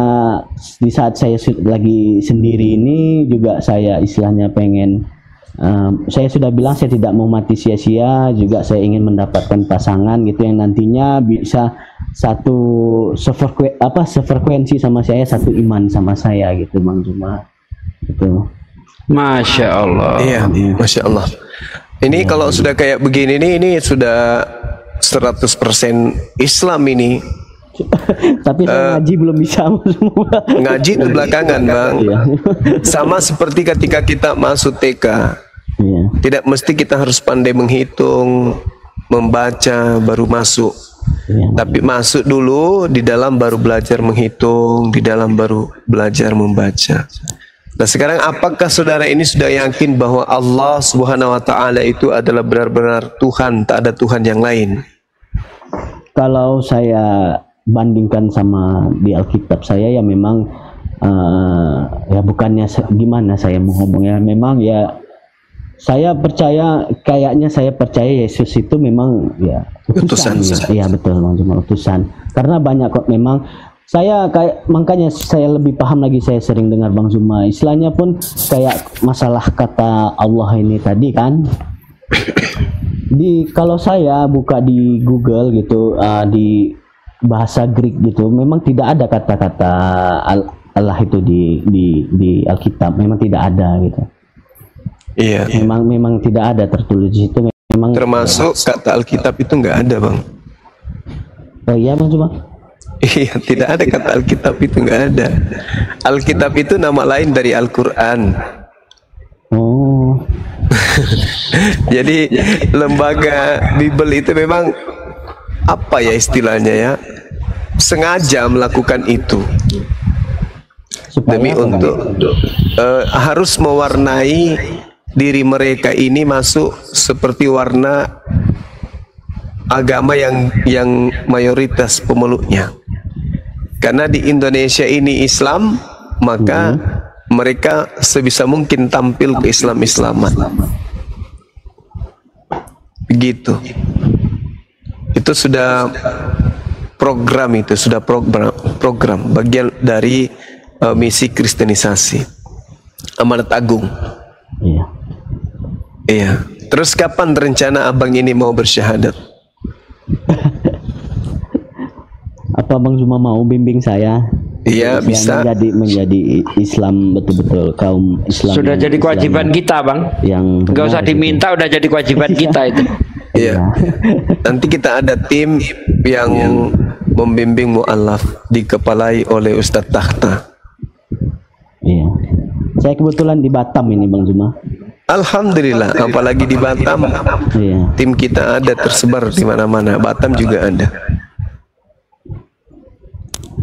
di saat saya lagi sendiri ini juga saya istilahnya pengen, saya sudah bilang saya tidak mau mati sia-sia, juga saya ingin mendapatkan pasangan gitu yang nantinya bisa sefrekuensi sama saya, satu iman sama saya gitu Bang Zuma. Gitu. Masya Allah. Iya, Masya Allah. Ini kalau sudah kayak begini nih, ini sudah 100% Islam ini. Tapi saya ngaji belum bisa semua. Ngaji itu belakangan Bang. Sama seperti ketika kita masuk TK. Iya. Tidak mesti kita harus pandai menghitung, membaca baru masuk. Iya. Tapi masuk dulu, di dalam baru belajar menghitung, di dalam baru belajar membaca. Nah sekarang apakah saudara ini sudah yakin bahwa Allah Subhanahu wa Ta'ala itu adalah benar-benar Tuhan, tak ada Tuhan yang lain? Kalau saya bandingkan sama di Alkitab saya ya memang ya bukannya gimana saya mau ngomongnya, memang ya saya percaya, kayaknya saya percaya Yesus itu memang ya utusan. Iya betul, cuma utusan. Karena banyak kok memang saya kayak, makanya saya lebih paham lagi, saya sering dengar Bang Zuma istilahnya pun kayak masalah kata Allah ini tadi kan. Kalau saya buka di Google gitu, di bahasa Greek gitu, memang tidak ada kata-kata Allah itu di Alkitab, memang tidak ada gitu. Iya. Memang tidak ada tertulis di situ. Memang termasuk kata Alkitab itu nggak ada, Bang. Oh iya Bang Zuma. Iya, tidak ada kata Alkitab itu, nggak ada. Alkitab itu nama lain dari Al-Quran. Oh. Jadi lembaga Bible itu memang apa ya istilahnya ya, sengaja melakukan itu demi untuk harus mewarnai diri mereka ini masuk seperti warna agama yang mayoritas pemeluknya. Karena di Indonesia ini Islam, maka mereka sebisa mungkin tampil ke Islam-Islaman. Begitu. Itu sudah program, itu sudah program bagian dari misi kristenisasi amanat agung. Iya. Iya. Terus kapan rencana abang ini mau bersyahadat? Apa Bang Zuma mau bimbing saya? Iya, bisa. Menjadi Islam betul-betul, kaum Islam. Sudah jadi kewajiban kita, Bang. Yang nggak usah diminta, udah jadi kewajiban kita itu. Iya. Nanti kita ada tim yang membimbing mu'alaf, dikepalai oleh Ustadz Takhta. Iya. Saya kebetulan di Batam ini Bang Zuma. Alhamdulillah, apalagi di Batam. Iya. Tim kita ada tersebar di mana-mana. Batam juga ada.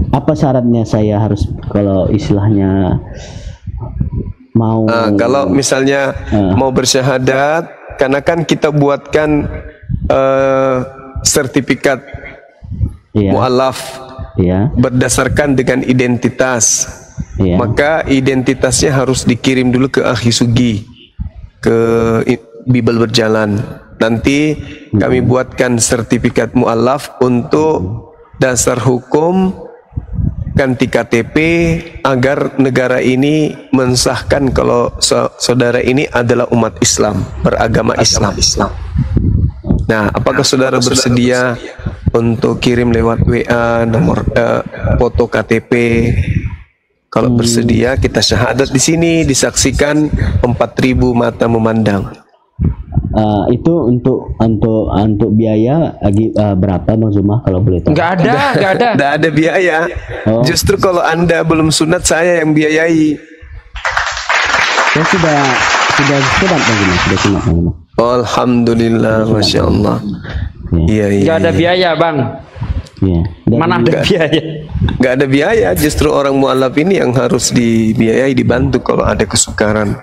Apa syaratnya saya harus, kalau istilahnya mau kalau misalnya mau bersyahadat, karena kan kita buatkan sertifikat mu'alaf berdasarkan dengan identitas. Maka identitasnya harus dikirim dulu ke Akhi Sugi, ke Bible Berjalan. Nanti kami buatkan sertifikat mu'alaf untuk dasar hukum, ganti KTP, agar negara ini mensahkan kalau saudara ini adalah umat Islam, beragama Islam. Nah, apakah saudara bersedia untuk kirim lewat WA nomor foto KTP? Kalau bersedia, kita syahadat di sini, disaksikan 4.000 mata memandang. Itu untuk biaya berapa Bang Zuma kalau boleh tahu? Nggak ada. Nggak ada biaya. Justru kalau Anda belum sunat, saya yang biayai. Saya sudah Bang Zuma, sudah sunat Bang Zuma. Alhamdulillah, masya Allah. Iya. Nggak ada biaya Bang. Iya. Mana ada biaya? Nggak ada biaya. Justru orang mu'alaf ini yang harus dibiayai, dibantu kalau ada kesukaran.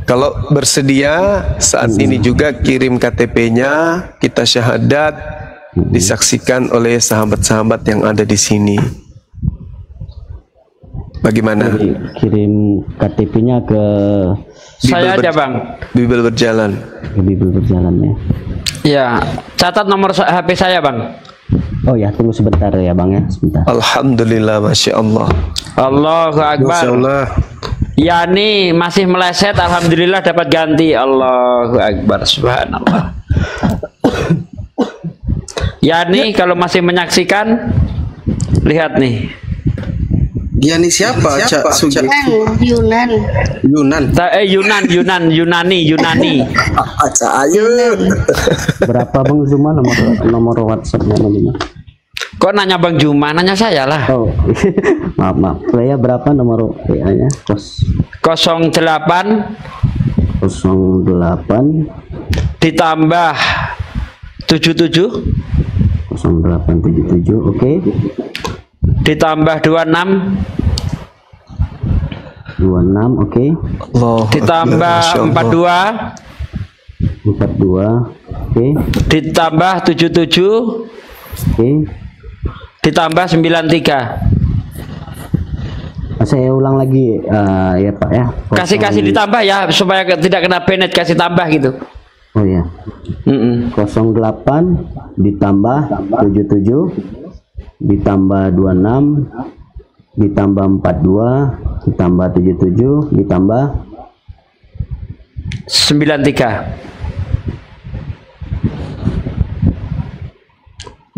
Kalau bersedia saat ini juga kirim KTP-nya, kita syahadat, disaksikan oleh sahabat-sahabat yang ada di sini. Bagaimana? Kirim KTP-nya ke saya aja Bang. Bible Berjalan. Ke Bible Berjalan ya. Ya, catat nomor HP saya Bang. Oh ya, tunggu sebentar ya Bang ya, sebentar. Alhamdulillah, masya Allah. Allahu Akbar. Masya Allah. Yani masih meleset, alhamdulillah dapat ganti. Allahu Akbar, subhanallah. Yani kalau masih menyaksikan, lihat nih. Yani siapa? Cak Sugi. Yunan. Yunani. Cak Ayu. Berapa Bang Zuma nomor WhatsApp-nya Bang Zuma? Kok nanya Bang Juma, nanya saya lah. Oh, maaf. Saya berapa nomor WA-nya? 08 ditambah 77 0877, oke. ditambah 26 26, oke. Ditambah 42. 42, oke. Ditambah 77. Oke. Ditambah 93. Saya ulang lagi ya Pak ya. Kasih ditambah ya supaya tidak kena banet, kasih tambah gitu. Oh ya. 08 ditambah 77 ditambah 26 ditambah 42 ditambah 77 ditambah 93.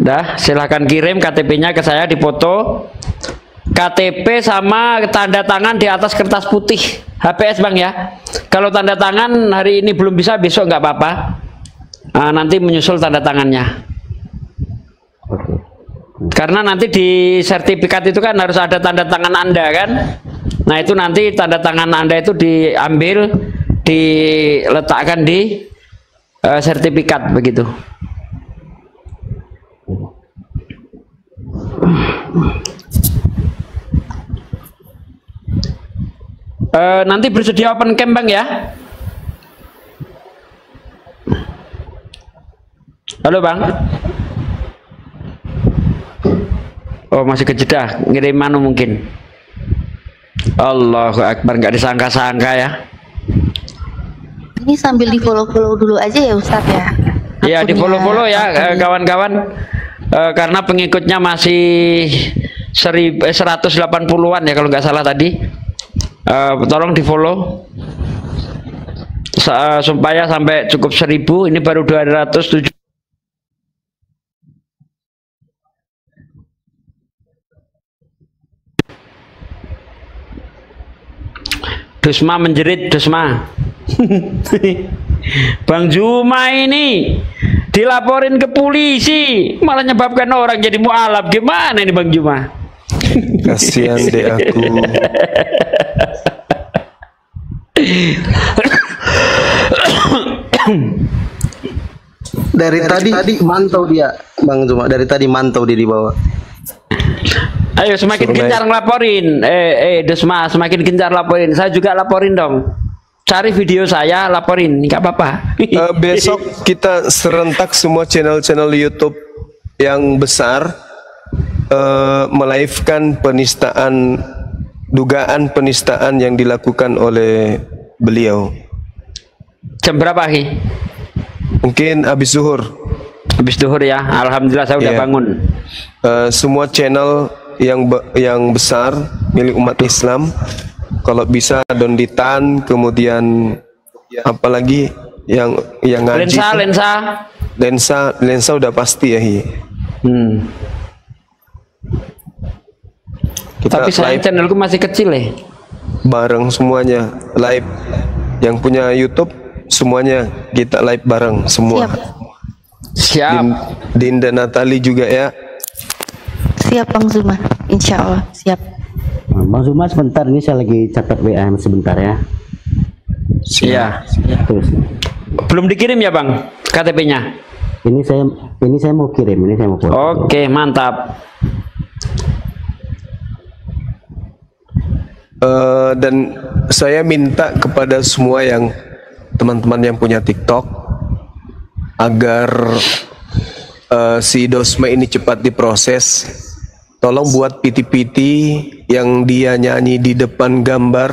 Dah, silahkan kirim KTP-nya ke saya, dipoto. KTP sama tanda tangan di atas kertas putih HPS Bang ya. Kalau tanda tangan hari ini belum bisa, besok nggak apa-apa. Nanti menyusul tanda tangannya. Karena nanti di sertifikat itu kan harus ada tanda tangan Anda kan. Nah itu nanti tanda tangan Anda itu diambil, diletakkan di sertifikat begitu. Nanti bersedia open camp Bang ya. Halo Bang. Oh masih ke Jeddah, ngirim manu mungkin. Allahu Akbar, nggak disangka-sangka ya. Ini sambil di follow dulu aja ya Ustadz ya. Iya di follow ya kawan-kawan. Karena pengikutnya masih 180-an ya kalau nggak salah tadi. Tolong di follow supaya sampai cukup 1000. Ini baru 207. Dusma menjerit, Dusma. Bang Juma ini dilaporin ke polisi, malah nyebabkan orang jadi mualaf. Gimana ini Bang Juma? Kasihan deh aku. Dari tadi mantau dia, Bang Juma. Dari tadi mantau dia di bawah. Ayo semakin gencar ngelaporin. Desma semakin gencar laporin. Saya juga laporin dong. Cari video saya, laporin. Nggak apa-apa. Besok kita serentak semua channel-channel YouTube yang besar melive-kan penistaan, dugaan penistaan yang dilakukan oleh beliau. Jam berapa Ki? Mungkin habis zuhur. Habis zuhur ya. Alhamdulillah saya udah bangun. Semua channel yang besar milik umat Islam, kalau bisa donditan, kemudian apalagi yang ngaji, lensa udah pasti ya. Tapi saya channelku masih kecil ya. Bareng semuanya live, yang punya YouTube semuanya kita live bareng semua. Siap. Dinda Natali juga ya. Siap Bang Zuma, insya Allah siap. Bang Zuma sebentar, ini saya lagi catat WA sebentar ya. Iya. Terus. Belum dikirim ya Bang KTP-nya? Ini saya mau kirim, ini saya mau foto. Oke mantap. Dan saya minta kepada semua yang teman-teman yang punya TikTok agar si Dosma ini cepat diproses. Tolong buat piti-piti yang dia nyanyi di depan gambar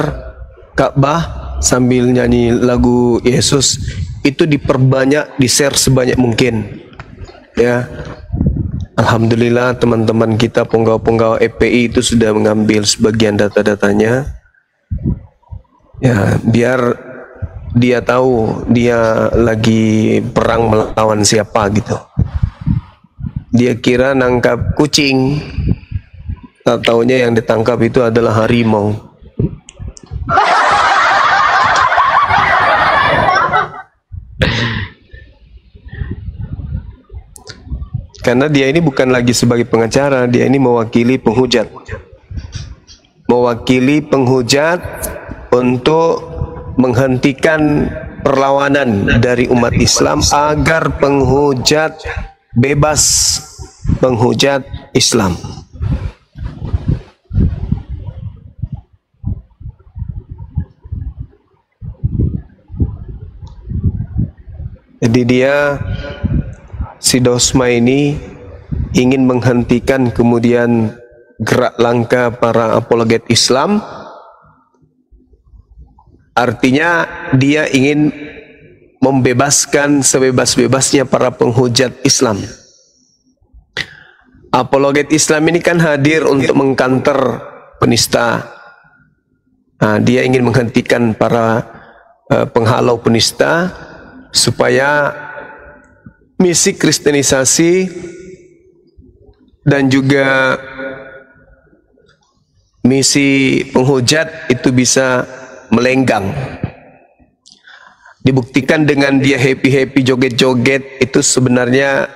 Ka'bah sambil nyanyi lagu Yesus, itu diperbanyak, di-share sebanyak mungkin ya. Alhamdulillah teman-teman kita penggawa-penggawa FPI itu sudah mengambil sebagian data-datanya ya, biar dia tahu dia lagi perang melawan siapa gitu. Dia kira nangkap kucing, tak taunya yang ditangkap itu adalah harimau. Karena dia ini bukan lagi sebagai pengacara, dia ini mewakili penghujat. Mewakili penghujat untuk menghentikan perlawanan dari umat Islam agar penghujat bebas menghujat Islam. Jadi dia, si Dosma ini ingin menghentikan kemudian gerak langkah para apologet Islam. Artinya dia ingin membebaskan sebebas-bebasnya para penghujat Islam. Apologet Islam ini kan hadir untuk mengkanter penista. Nah, dia ingin menghentikan para penghalau penista supaya misi kristenisasi dan juga misi penghujat itu bisa melenggang. Dibuktikan dengan dia happy-happy joget-joget, itu sebenarnya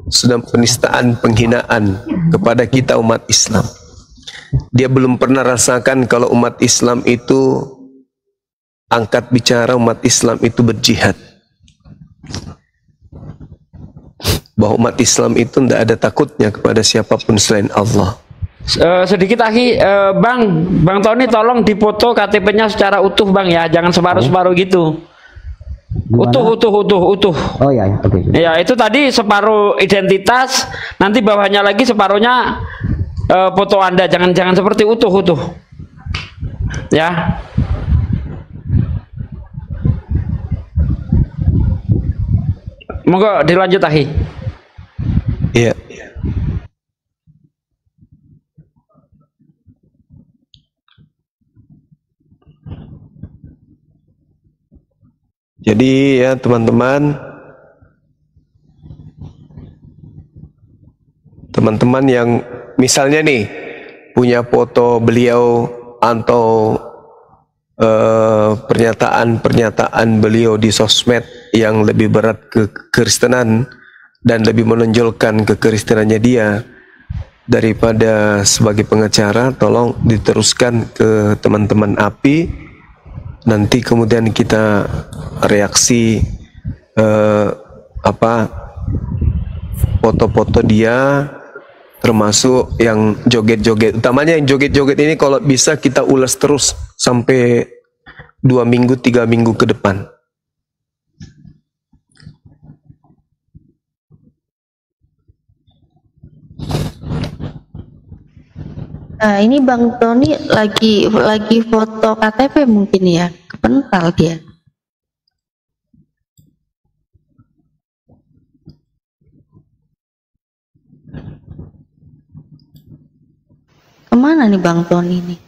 sudah penistaan, penghinaan kepada kita umat Islam. Dia belum pernah rasakan kalau umat Islam itu angkat bicara, umat Islam itu berjihad. Bahwa umat Islam itu tidak ada takutnya kepada siapapun selain Allah. Sedikit lagi, Bang Tony, tolong dipoto KTP-nya secara utuh Bang ya, jangan separuh-separuh gitu. Utuh. Oh ya, oke. Ya, itu tadi separuh identitas, nanti bawahnya lagi separuhnya foto Anda, jangan seperti utuh. Ya. Monggo dilanjut Ahi. Iya. Jadi ya teman-teman yang misalnya nih punya foto beliau atau pernyataan beliau di sosmed yang lebih berat ke kekristenan dan lebih menonjolkan kekristenannya dia daripada sebagai pengacara, tolong diteruskan ke teman-teman API. Nanti kemudian kita reaksi foto-foto dia, termasuk yang joget-joget. Utamanya yang joget-joget ini kalau bisa kita ulas terus sampai 2 minggu, 3 minggu ke depan. Nah, ini Bang Tony lagi foto KTP mungkin ya, kepental dia. Kemana nih Bang Tony nih?